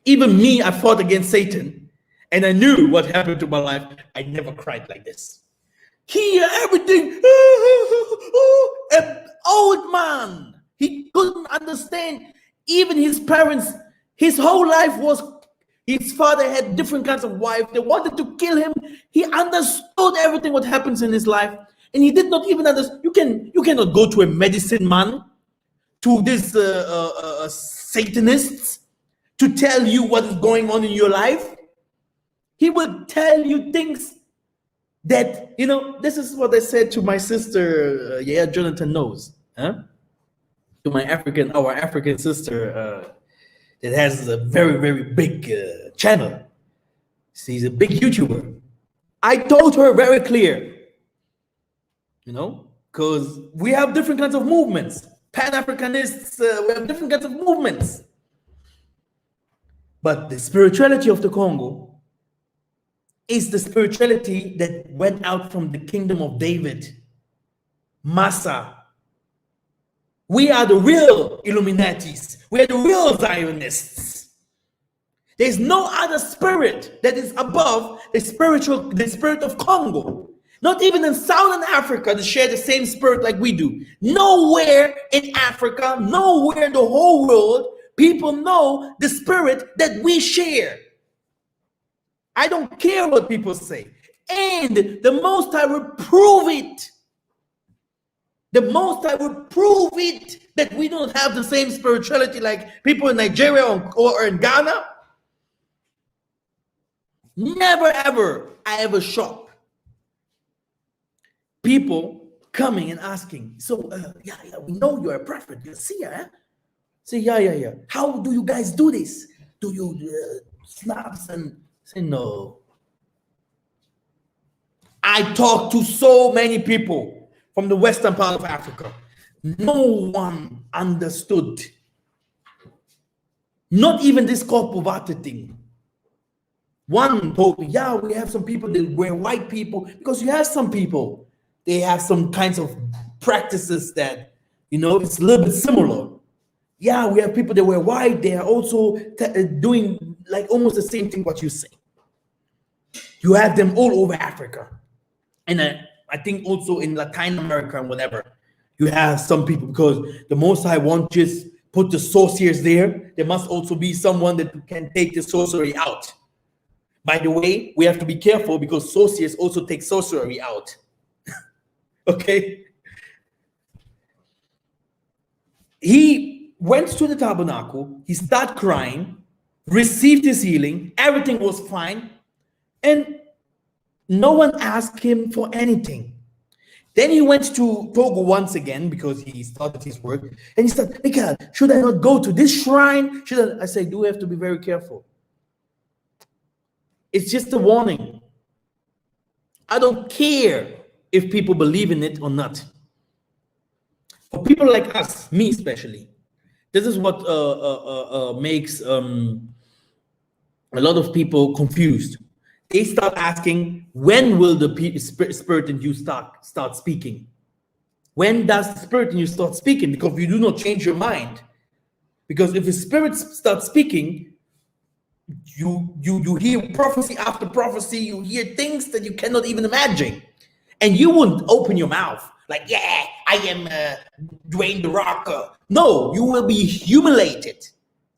Even me, I fought against Satan, and I knew what happened to my life. I never cried like this. Here, everything, an old man. He couldn't understand. Even his parents, his whole life was, his father had different kinds of wives. They wanted to kill him. He understood everything what happens in his life. And he did not even understand. You cannot go to a medicine man, to this Satanists, to tell you what is going on in your life. He will tell you things that, this is what I said to my sister, Jonathan knows, huh? To our African sister, that has a very, very big channel. She's a big YouTuber. I told her very clear, because we have different kinds of movements. Pan-Africanists, we have different kinds of movements. But the spirituality of the Congo is the spirituality that went out from the kingdom of David, Massa. We are the real Illuminatis. We are the real Zionists. There's no other spirit that is above the spirit of Congo. Not even in Southern Africa, they share the same spirit like we do. Nowhere in Africa, nowhere in the whole world, people know the spirit that we share. I don't care what people say. And the Most High will prove it. The Most High will prove it that we don't have the same spirituality like people in Nigeria or in Ghana. Never ever I ever shop. People coming and asking, so we know you're a prophet, you're a seer, eh? Say, yeah. How do you guys do this? Do you snaps and say no? I talk to so many people from the western part of Africa. No one understood. Not even this Vate thing. One told me, we have some people that were white people, because you have some people, they have some kinds of practices that, it's a little bit similar. Yeah, we have people that were white. They are also doing like almost the same thing what you say. You have them all over Africa. And I think also in Latin America and whatever, you have some people, because the Most High won't just put the sorcerers there. There must also be someone that can take the sorcery out. By the way, we have to be careful, because sorcerers also take sorcery out. Okay? He went to the tabernacle, he started crying, received his healing, everything was fine, and no one asked him for anything. Then he went to Togo once again, because he started his work, and he said, Mikhael, should I not go to this shrine? I say, do have to be very careful. It's just a warning. I don't care if people believe in it or not. For people like us, me especially, this is what makes a lot of people confused. They start asking, when will the spirit in you start speaking? When does the spirit in you start speaking? Because you do not change your mind. Because if the spirit starts speaking, you hear prophecy after prophecy, you hear things that you cannot even imagine. And you wouldn't open your mouth like, I am Dwayne the Rock. No, you will be humiliated.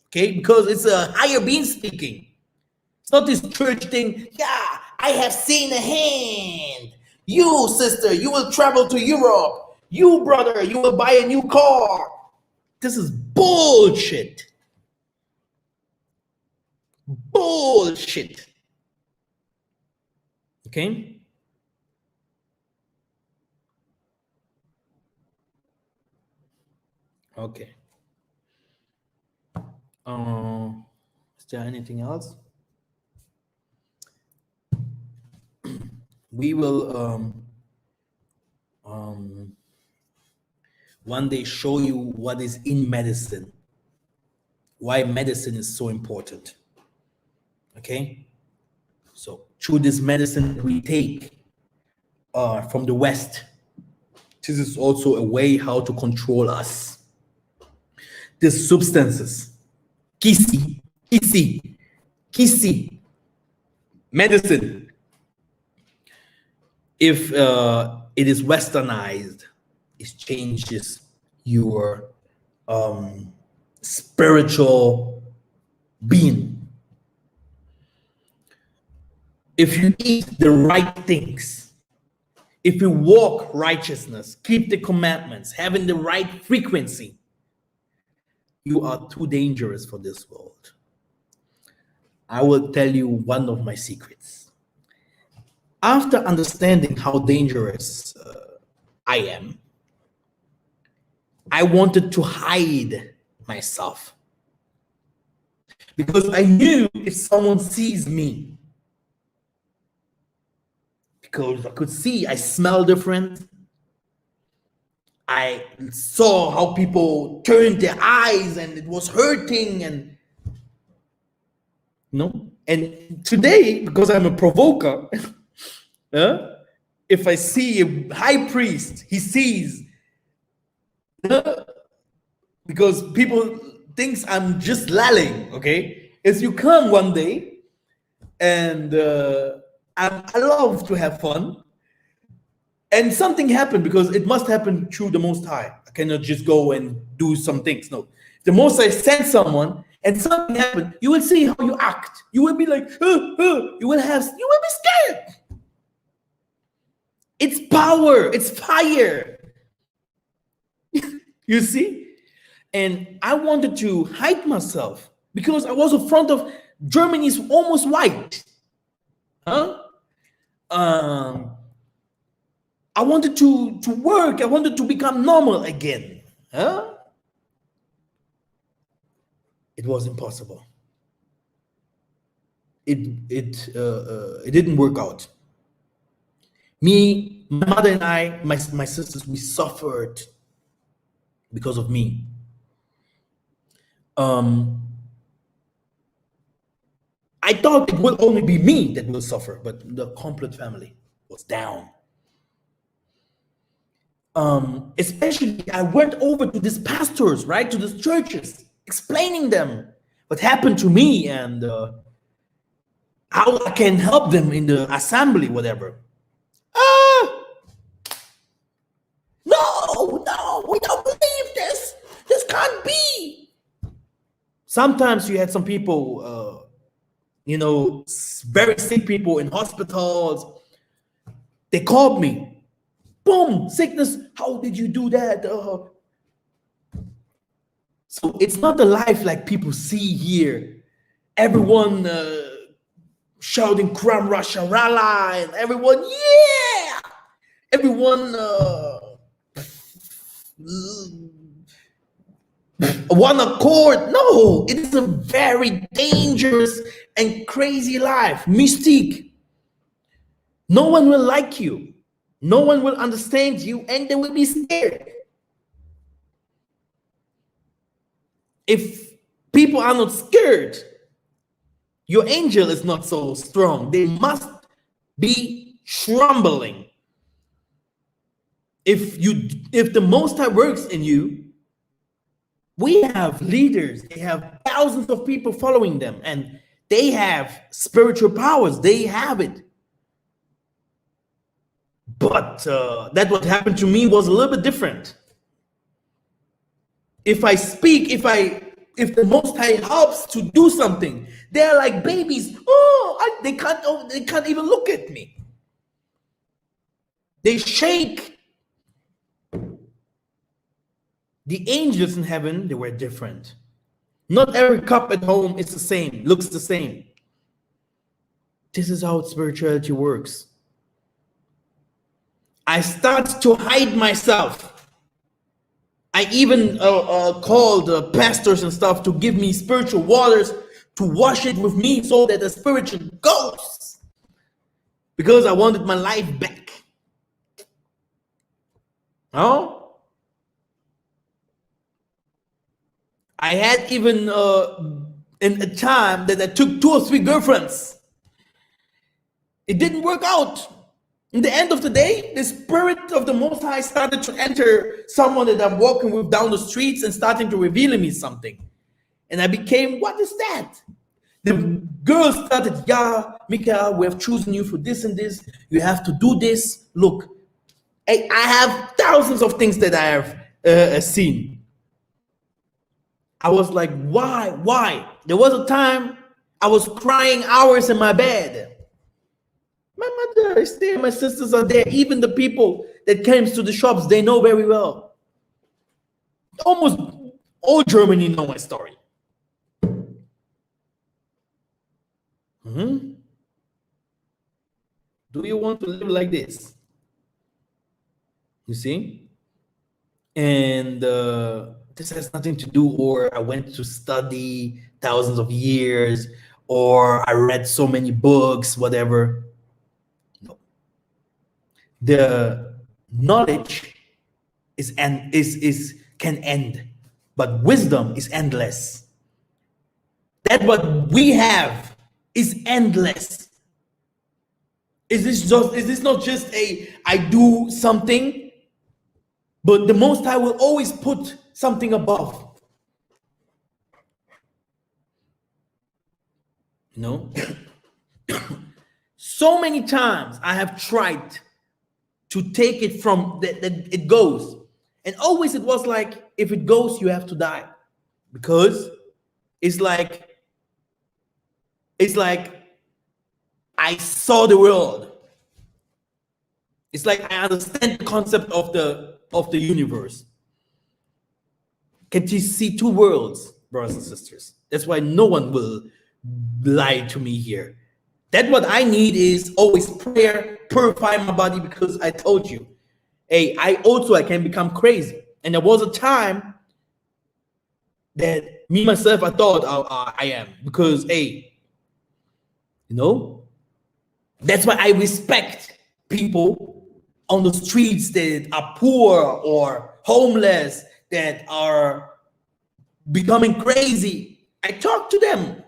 Okay, because it's a higher being speaking. It's not this church thing. I have seen a hand. You, sister, you will travel to Europe. You, brother, you will buy a new car. This is bullshit. Bullshit. Okay? Okay. Is there anything else? We will one day show you what is in medicine, why medicine is so important. Okay? So through this medicine we take from the West, this is also a way how to control us. These substances, kisi, medicine, if it is westernized, it changes your spiritual being. If you eat the right things, if you walk righteousness, keep the commandments, having the right frequency, you are too dangerous for this world. I will tell you one of my secrets. After understanding how dangerous I am, I wanted to hide myself because I knew if someone sees me, because I could see, I smell different. I saw how people turned their eyes and it was hurting, and and today, because I'm a provoker, if I see a high priest, he sees, because people thinks I'm just lalling, okay? If you come one day, and I love to have fun, and something happened, because it must happen through the Most High. I cannot just go and do some things. No, the Most High sent someone, and something happened. You will see how you act. You will be like, you will be scared. It's power. It's fire. You see? And I wanted to hide myself because I was in front of Germany's almost white. I wanted to work. I wanted to become normal again. It was impossible. It didn't work out. Me, my mother and I, my sisters, we suffered because of me. I thought it would only be me that will suffer, but the complete family was down. Especially, I went over to these pastors, right, to these churches, explaining them what happened to me and how I can help them in the assembly, whatever. No, we don't believe this. This can't be. Sometimes you had some people, very sick people in hospitals. They called me. Boom, sickness. How did you do that? So it's not a life like people see here. Everyone shouting Kram Rasha Rala, and everyone, yeah! Everyone one accord. No, it is a very dangerous and crazy life. Mystique. No one will like you. No one will understand you, and they will be scared. If people are not scared, your angel is not so strong. They must be trembling. If the Most High works in you, we have leaders. They have thousands of people following them, and they have spiritual powers. They have it. But that what happened to me was a little bit different. If I speak, if the Most High helps to do something, they're like babies. They can't even look at me. They shake. The angels in heaven, they were different. Not every cup at home is the same, looks the same. This is how spirituality works. I start to hide myself. I even called pastors and stuff to give me spiritual waters to wash it with me so that the spiritual goes, because I wanted my life back. Oh, I had even in a time that I took 2 or 3 girlfriends. It didn't work out. In the end of the day, the Spirit of the Most High started to enter someone that I'm walking with down the streets and starting to reveal me something. And I became, what is that? The girls started, yeah, Mikhael, we have chosen you for this and this. You have to do this. Look, I have thousands of things that I have seen. I was like, why? Why? There was a time I was crying hours in my bed. My mother is there, my sisters are there. Even the people that came to the shops, they know very well. Almost all Germany know my story. Do you want to live like this? You see? And this has nothing to do, or I went to study thousands of years, or I read so many books, whatever. No. The knowledge can end, but wisdom is endless. That what we have is endless. Is this not just I do something, but the Most High will always put something above. You know? So many times I have tried to take it from that it goes. And always it was like, if it goes, you have to die. Because it's like I saw the world. It's like I understand the concept of the universe. Can you see 2 worlds, brothers and sisters? That's why no one will lie to me here. That what I need is always prayer, purify my body, because I told you, hey, I can become crazy. And there was a time that me myself, I thought I am, because hey, you know, that's why I respect people on the streets that are poor or homeless, that are becoming crazy. I talk to them.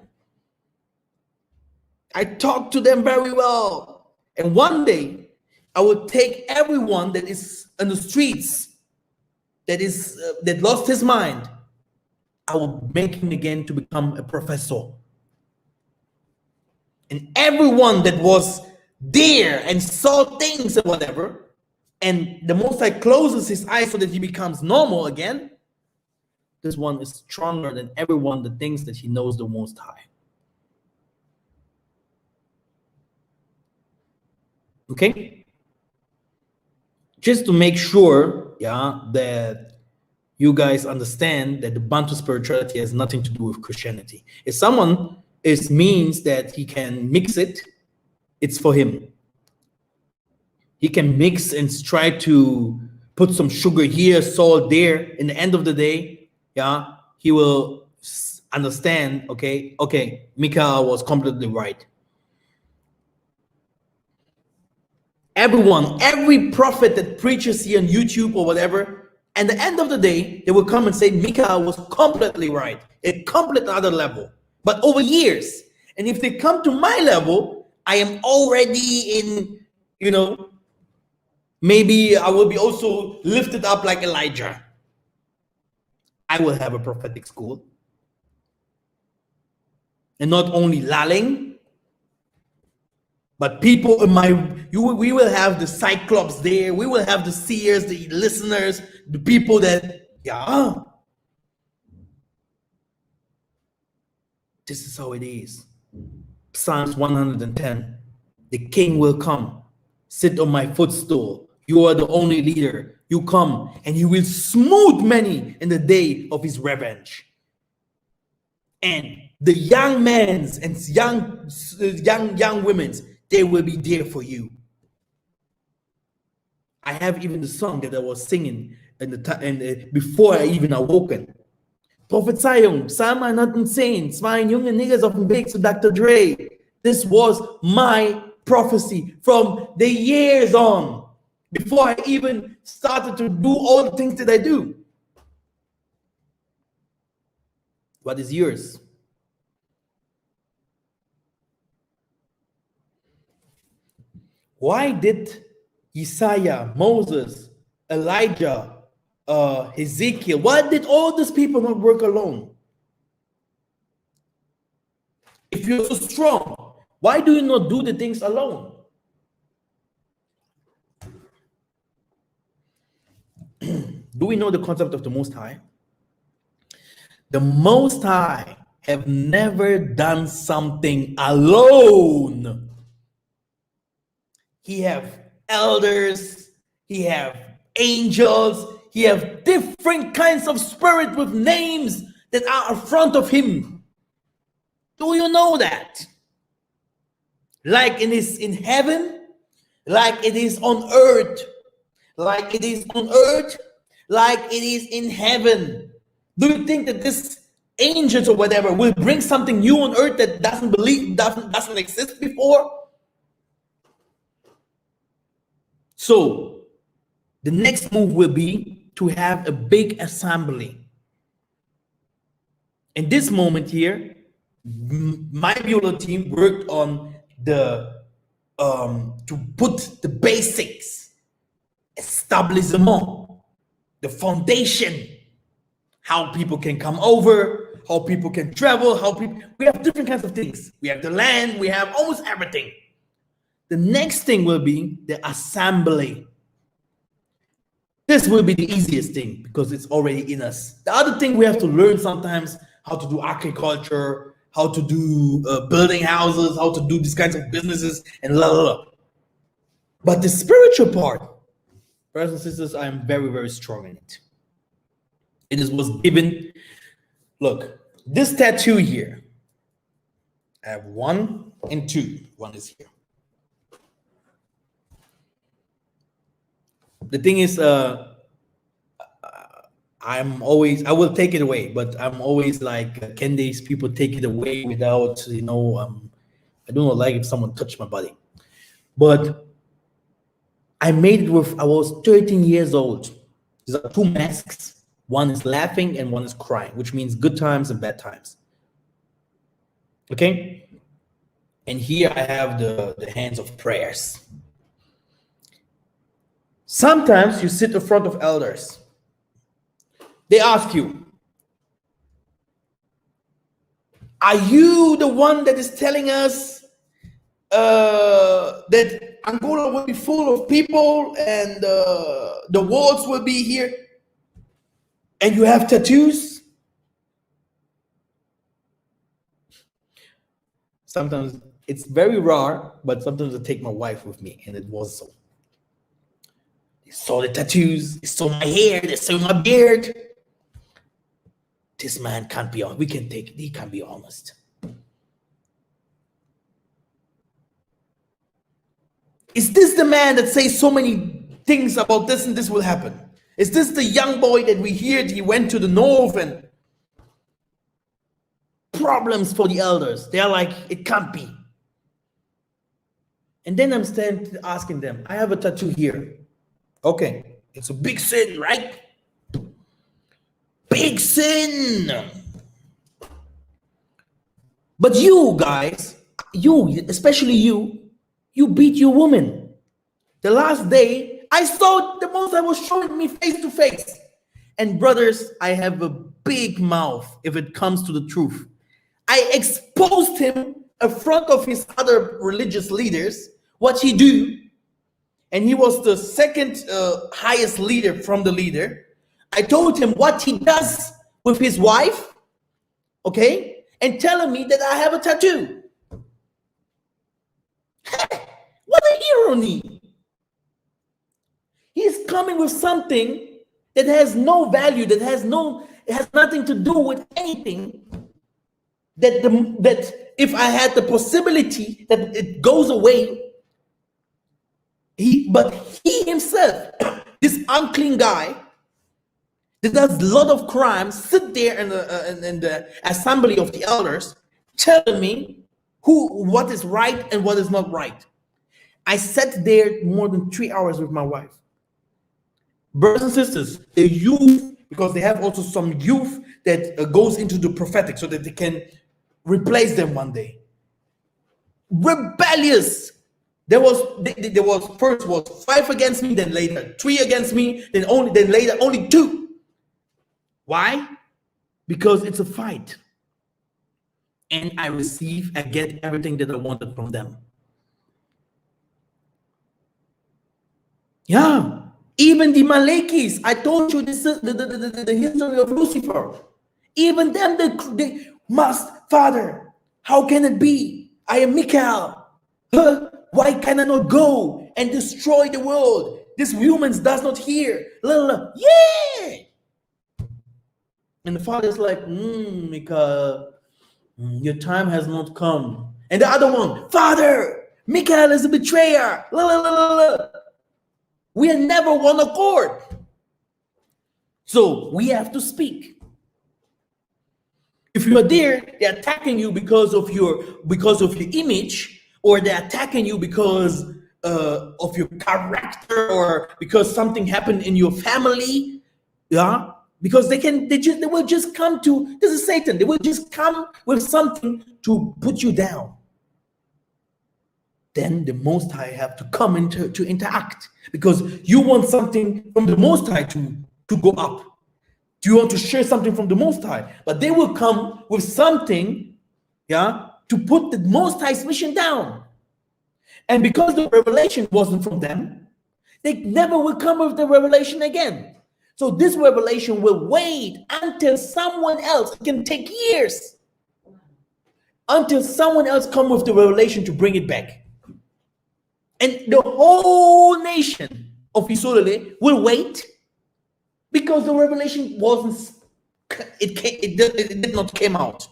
I talk to them very well. And one day, I will take everyone that is on the streets, that lost his mind. I will make him again to become a professor. And everyone that was there and saw things and whatever, and the Most High closes his eyes so that he becomes normal again, this one is stronger than everyone that thinks that he knows the Most High. Okay? Just to make sure, yeah, that you guys understand that the Bantu spirituality has nothing to do with Christianity. If someone means that he can mix it, it's for him. He can mix and try to put some sugar here, salt there. In the end of the day, yeah, he will understand, okay, Mikhael was completely right. Every prophet that preaches here on YouTube or whatever, at the end of the day, they will come and say, Mikhael was completely right, a complete other level, but over years. And if they come to my level, I am already in, you know, maybe I will be also lifted up like Elijah. I will have a prophetic school. And not only lalling, but people in we will have the cyclops there. We will have the seers, the listeners, the people that, yeah. This is how it is. Psalms 110. The king will come, sit on my footstool. You are the only leader. You come, and he will smooth many in the day of his revenge. And the young men's and young women's, they will be there for you. I have even the song that I was singing before I even awoken. Prophezeiung, Psalm 110, zwei junge Niggas auf dem Weg zu Dr. Dre. This was my prophecy from the years on, before I even started to do all the things that I do. What is yours? Why did Isaiah, Moses, Elijah, Ezekiel, why did all these people not work alone? If you're so strong, why do you not do the things alone? Do we know the concept of the Most High? The Most High have never done something alone. He have elders, he have angels, he have different kinds of spirit with names that are in front of him. Do you know that? Like it is in heaven, like it is on earth, like it is on earth, like it is in heaven. Do you think that this angels or whatever will bring something new on earth that doesn't exist before? So the next move will be to have a big assembly. In this moment here, my Beulah team worked on the to put the basics, establishment, the foundation, how people can come over, how people can travel, we have different kinds of things. We have the land, we have almost everything. The next thing will be the assembly. This will be the easiest thing because it's already in us. The other thing we have to learn sometimes, how to do agriculture, how to do building houses, how to do these kinds of businesses, and la la la. But the spiritual part, brothers and sisters, I am very, very strong in it. It was given. Look, this tattoo here, I have 1 and 2. One is here. The thing is, I will take it away, but I'm always like, can these people take it away without, I don't like if someone touched my body. But I made it I was 13 years old. These are 2 masks. One is laughing and one is crying, which means good times and bad times. Okay? And here I have the hands of prayers. Sometimes you sit in front of elders. They ask you, are you the one that is telling us that Angola will be full of people and the walls will be here and you have tattoos? Sometimes it's very rare, but sometimes I take my wife with me, and it was so. They saw the tattoos, they saw my hair, they saw my beard. This man can't be honest. He can't be honest. Is this the man that says so many things about this and this will happen? Is this the young boy that we heard he went to the north and problems for the elders? They're like, it can't be. And then I'm standing asking them, I have a tattoo here. Okay, it's a big sin, right? Big sin. But you guys, especially you beat your woman. The last day, I saw the Most High was showing me face to face. And brothers, I have a big mouth if it comes to the truth. I exposed him in front of his other religious leaders, what he do. And he was the second highest leader from the leader. I told him what he does with his wife, okay, and telling me that I have a tattoo. What an irony. He's coming with something that has no value, it has nothing to do with anything. That if I had the possibility that it goes away, but he himself, this unclean guy, that does a lot of crimes, sit there in the assembly of the elders, telling me what is right and what is not right. I sat there more than 3 hours with my wife. Brothers and sisters, the youth, because they have also some youth that goes into the prophetic so that they can replace them one day. Rebellious. There was first was 5 against me, then later 3 against me, then later only 2. Why? Because it's a fight. And I get everything that I wanted from them. Yeah. Even the Malekis, I told you this is the history of Lucifer. Even them, they must, Father, how can it be? I am Mikhael. Huh? Why can I not go and destroy the world? This humans does not hear. Yeah. And the father is like, Mikhael, your time has not come. And the other one, Father, Mikhael is a betrayer. We are never one accord. So we have to speak. If you are there, they're attacking you because of your image, or they're attacking you because of your character, or because something happened in your family. Yeah, because they will just come to, this is Satan. They will just come with something to put you down. Then the Most High have to come into to interact, because you want something from the Most High to go up. Do you want to share something from the Most High? But they will come with something, yeah, to put the Most High's mission down. And because the revelation wasn't from them, they never will come with the revelation again. So this revelation will wait until someone else. It can take years until someone else come with the revelation to bring it back. And the whole nation of Isolele will wait, because the revelation it did not come out.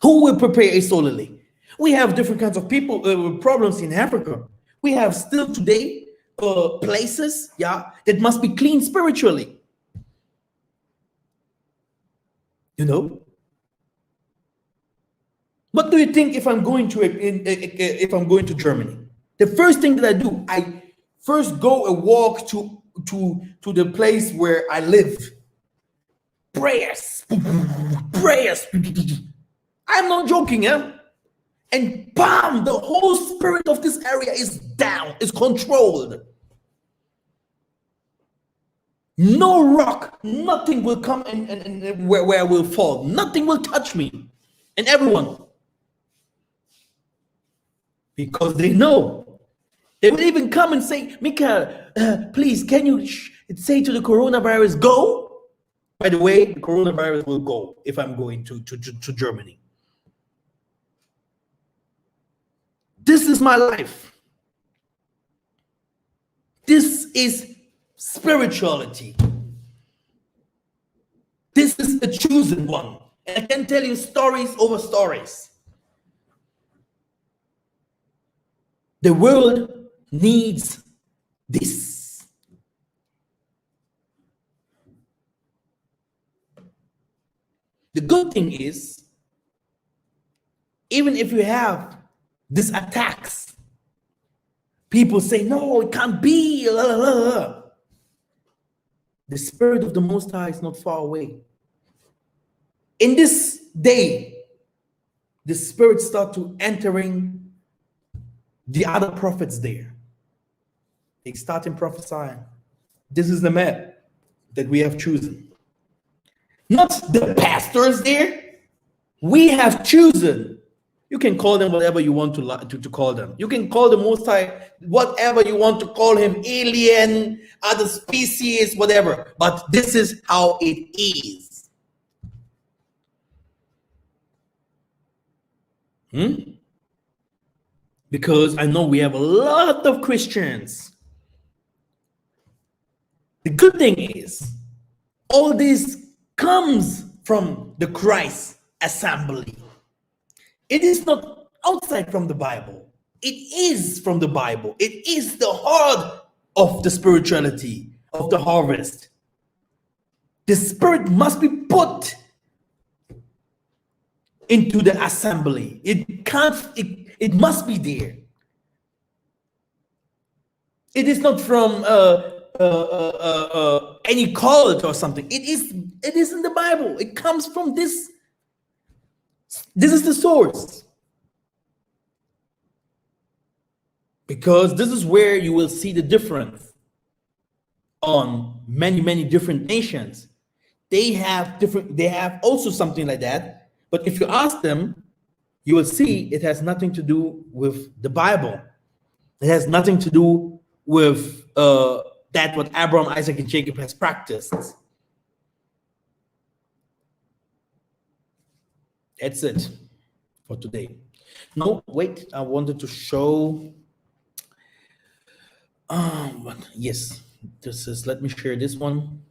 Who will prepare Isolele? We have different kinds of people, problems in Africa. We have still today places, yeah, that must be clean spiritually. You know. What do you think if I'm going to Germany? The first thing that I do, I first go and walk to the place where I live. Prayers. I'm not joking, yeah? And bam, the whole spirit of this area is down, is controlled. No rock, nothing will come and where I will fall. Nothing will touch me. And everyone. Because they know. They will even come and say, Mikhael, please, can you say to the coronavirus, go? By the way, the coronavirus will go if I'm going to Germany. This is my life. This is spirituality. This is the chosen one. And I can tell you stories over stories. The world needs this. The good thing is, even if you have these attacks, people say, no, it can't be. The Spirit of the Most High is not far away. In this day, the Spirit start to entering the other prophets there. They start in prophesying. This is the man that we have chosen. Not the pastors there. We have chosen. You can call them whatever you want to call them. You can call the Most High whatever you want to call him, alien, other species, whatever. But this is how it is. Because I know we have a lot of Christians. The good thing is, all this comes from the Christ assembly. It is not outside from the Bible. It is from the Bible. It is the heart of the spirituality, of the harvest. The Spirit must be put into the assembly. It can't, it must be there. It is not from any cult or something. It is in the Bible. It comes from this. This is the source. Because this is where you will see the difference on many different nations. They have also something like that. But if you ask them, you will see it has nothing to do with the Bible. It has nothing to do with that what Abraham, Isaac, and Jacob has practiced. That's it for today. No, wait, I wanted to show. Yes, this is, let me share this one.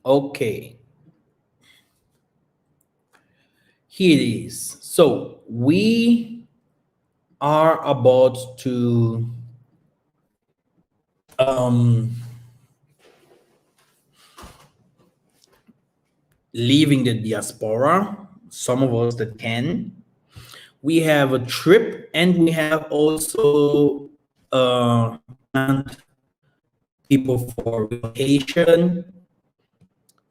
Okay. Here it is. So we are about to leaving the diaspora. Some of us that can. We have a trip, and we have also people for relocation.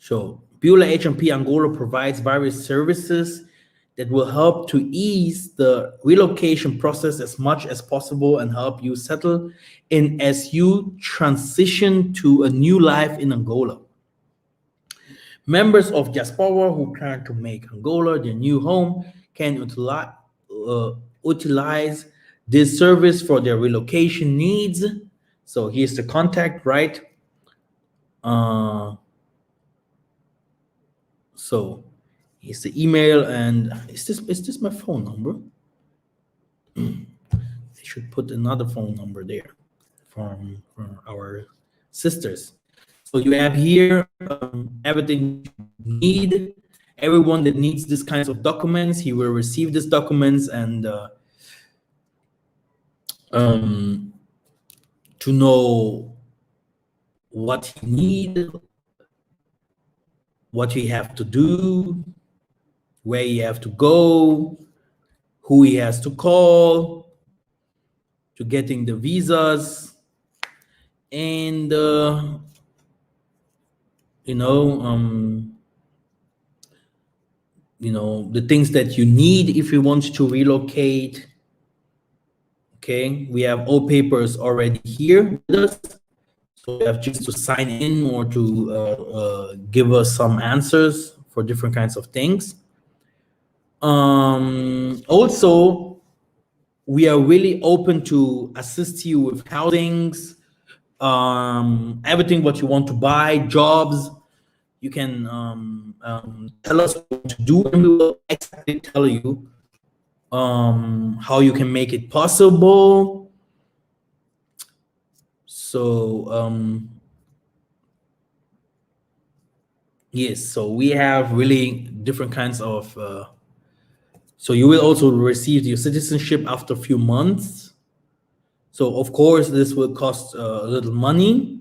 So Beulah H&P Angola provides various services that will help to ease the relocation process as much as possible and help you settle in as you transition to a new life in Angola. Members of diaspora who plan to make Angola their new home can utilize this service for their relocation needs. So here's the contact, right? So here's the email, and is this my phone number? I should put another phone number there from our sisters. So you have here everything you need. Everyone that needs this kinds of documents, he will receive these documents, and to know what he needs, what he have to do, where he have to go, who he has to call, to getting the visas, and the things that you need if you want to relocate. Okay, we have all papers already here with us, so we have just to sign in or to give us some answers for different kinds of things. Also, we are really open to assist you with housings, everything what you want to buy, jobs. You can tell us what to do, and we will exactly tell you how you can make it possible. So yes, so we have really different kinds of so you will also receive your citizenship after a few months. So of course this will cost a little money,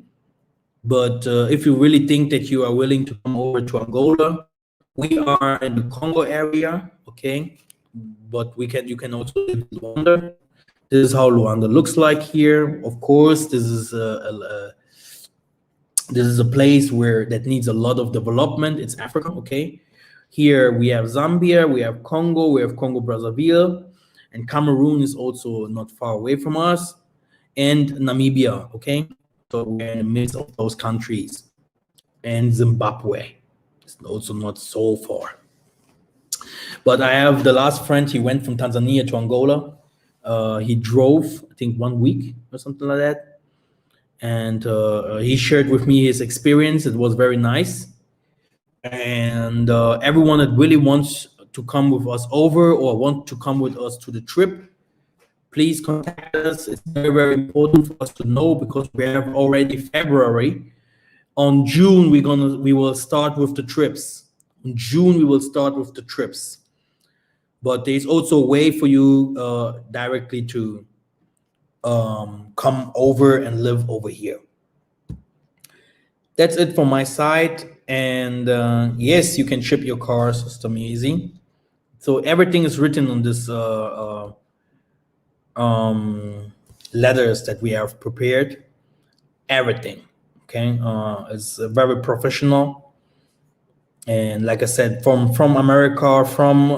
but if you really think that you are willing to come over to Angola, we are in the Congo area, okay? But you can also live in Luanda. This is how Luanda looks like here. Of course, this is a place that needs a lot of development. It's Africa, okay? Here we have Zambia, we have Congo Brazzaville, and Cameroon is also not far away from us, and Namibia, okay? So we're in the midst of those countries, and Zimbabwe. It's also not so far. But I have the last friend, he went from Tanzania to Angola. He drove, I think, 1 week or something like that. And he shared with me his experience. It was very nice. And everyone that really wants to come with us over or want to come with us to the trip, please contact us. It's very important for us to know, because we have already February. On June, we will start with the trips. In June, we will start with the trips. But there's also a way for you directly to come over and live over here. That's it from my side. And yes, you can ship your car system easy. So everything is written on this letters that we have prepared. Everything, okay, is very professional. And like I said, from America, from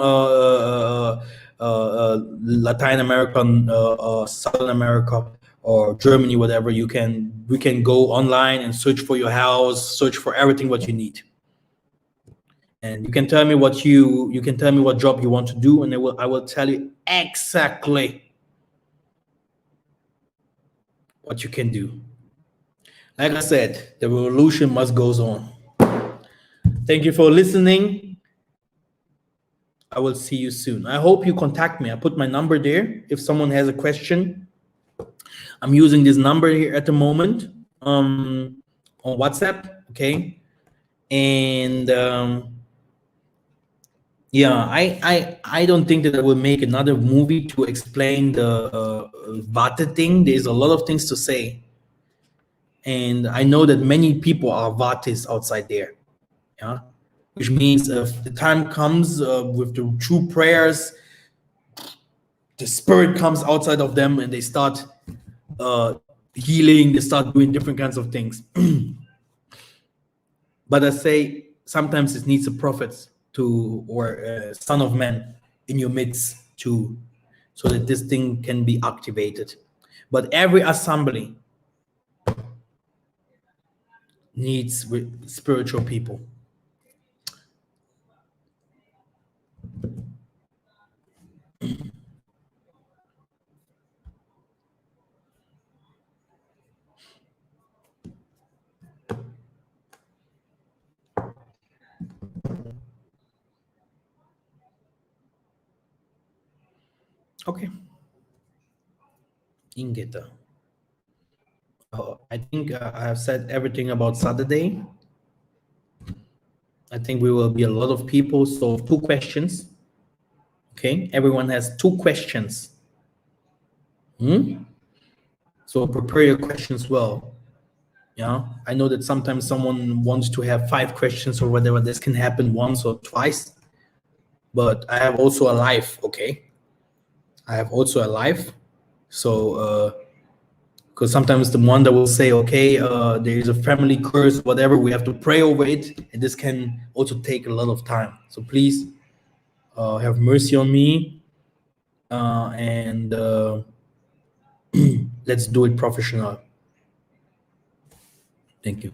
Latin America, Southern America, or Germany, whatever, we can go online and search for your house, search for everything what you need. And you can tell me what you can tell me what job you want to do, and I will tell you exactly what you can do. Like I said, the revolution must goes on. Thank you for listening. I will see you soon. I hope you contact me. I put my number there. If someone has a question, I'm using this number here at the moment on WhatsApp. Okay. And yeah, I don't think that I will make another movie to explain the Vate thing. There's a lot of things to say. And I know that many people are Vates outside there. Yeah. Which means if the time comes with the true prayers, the spirit comes outside of them and they start healing, they start doing different kinds of things. But I say sometimes it needs a prophet or a son of man in your midst so that this thing can be activated. But every assembly needs spiritual people. Okay. Ingeta. I think I have said everything about Saturday. I think we will be a lot of people. So 2 questions. Okay. Everyone has 2 questions. So prepare your questions well. Yeah. I know that sometimes someone wants to have 5 questions or whatever. This can happen once or twice. But I have also a life. Okay. I have also a life. So because sometimes the one that will say, okay, there is a family curse, whatever, we have to pray over it, and this can also take a lot of time. So please have mercy on me, and let's do it professional. Thank you.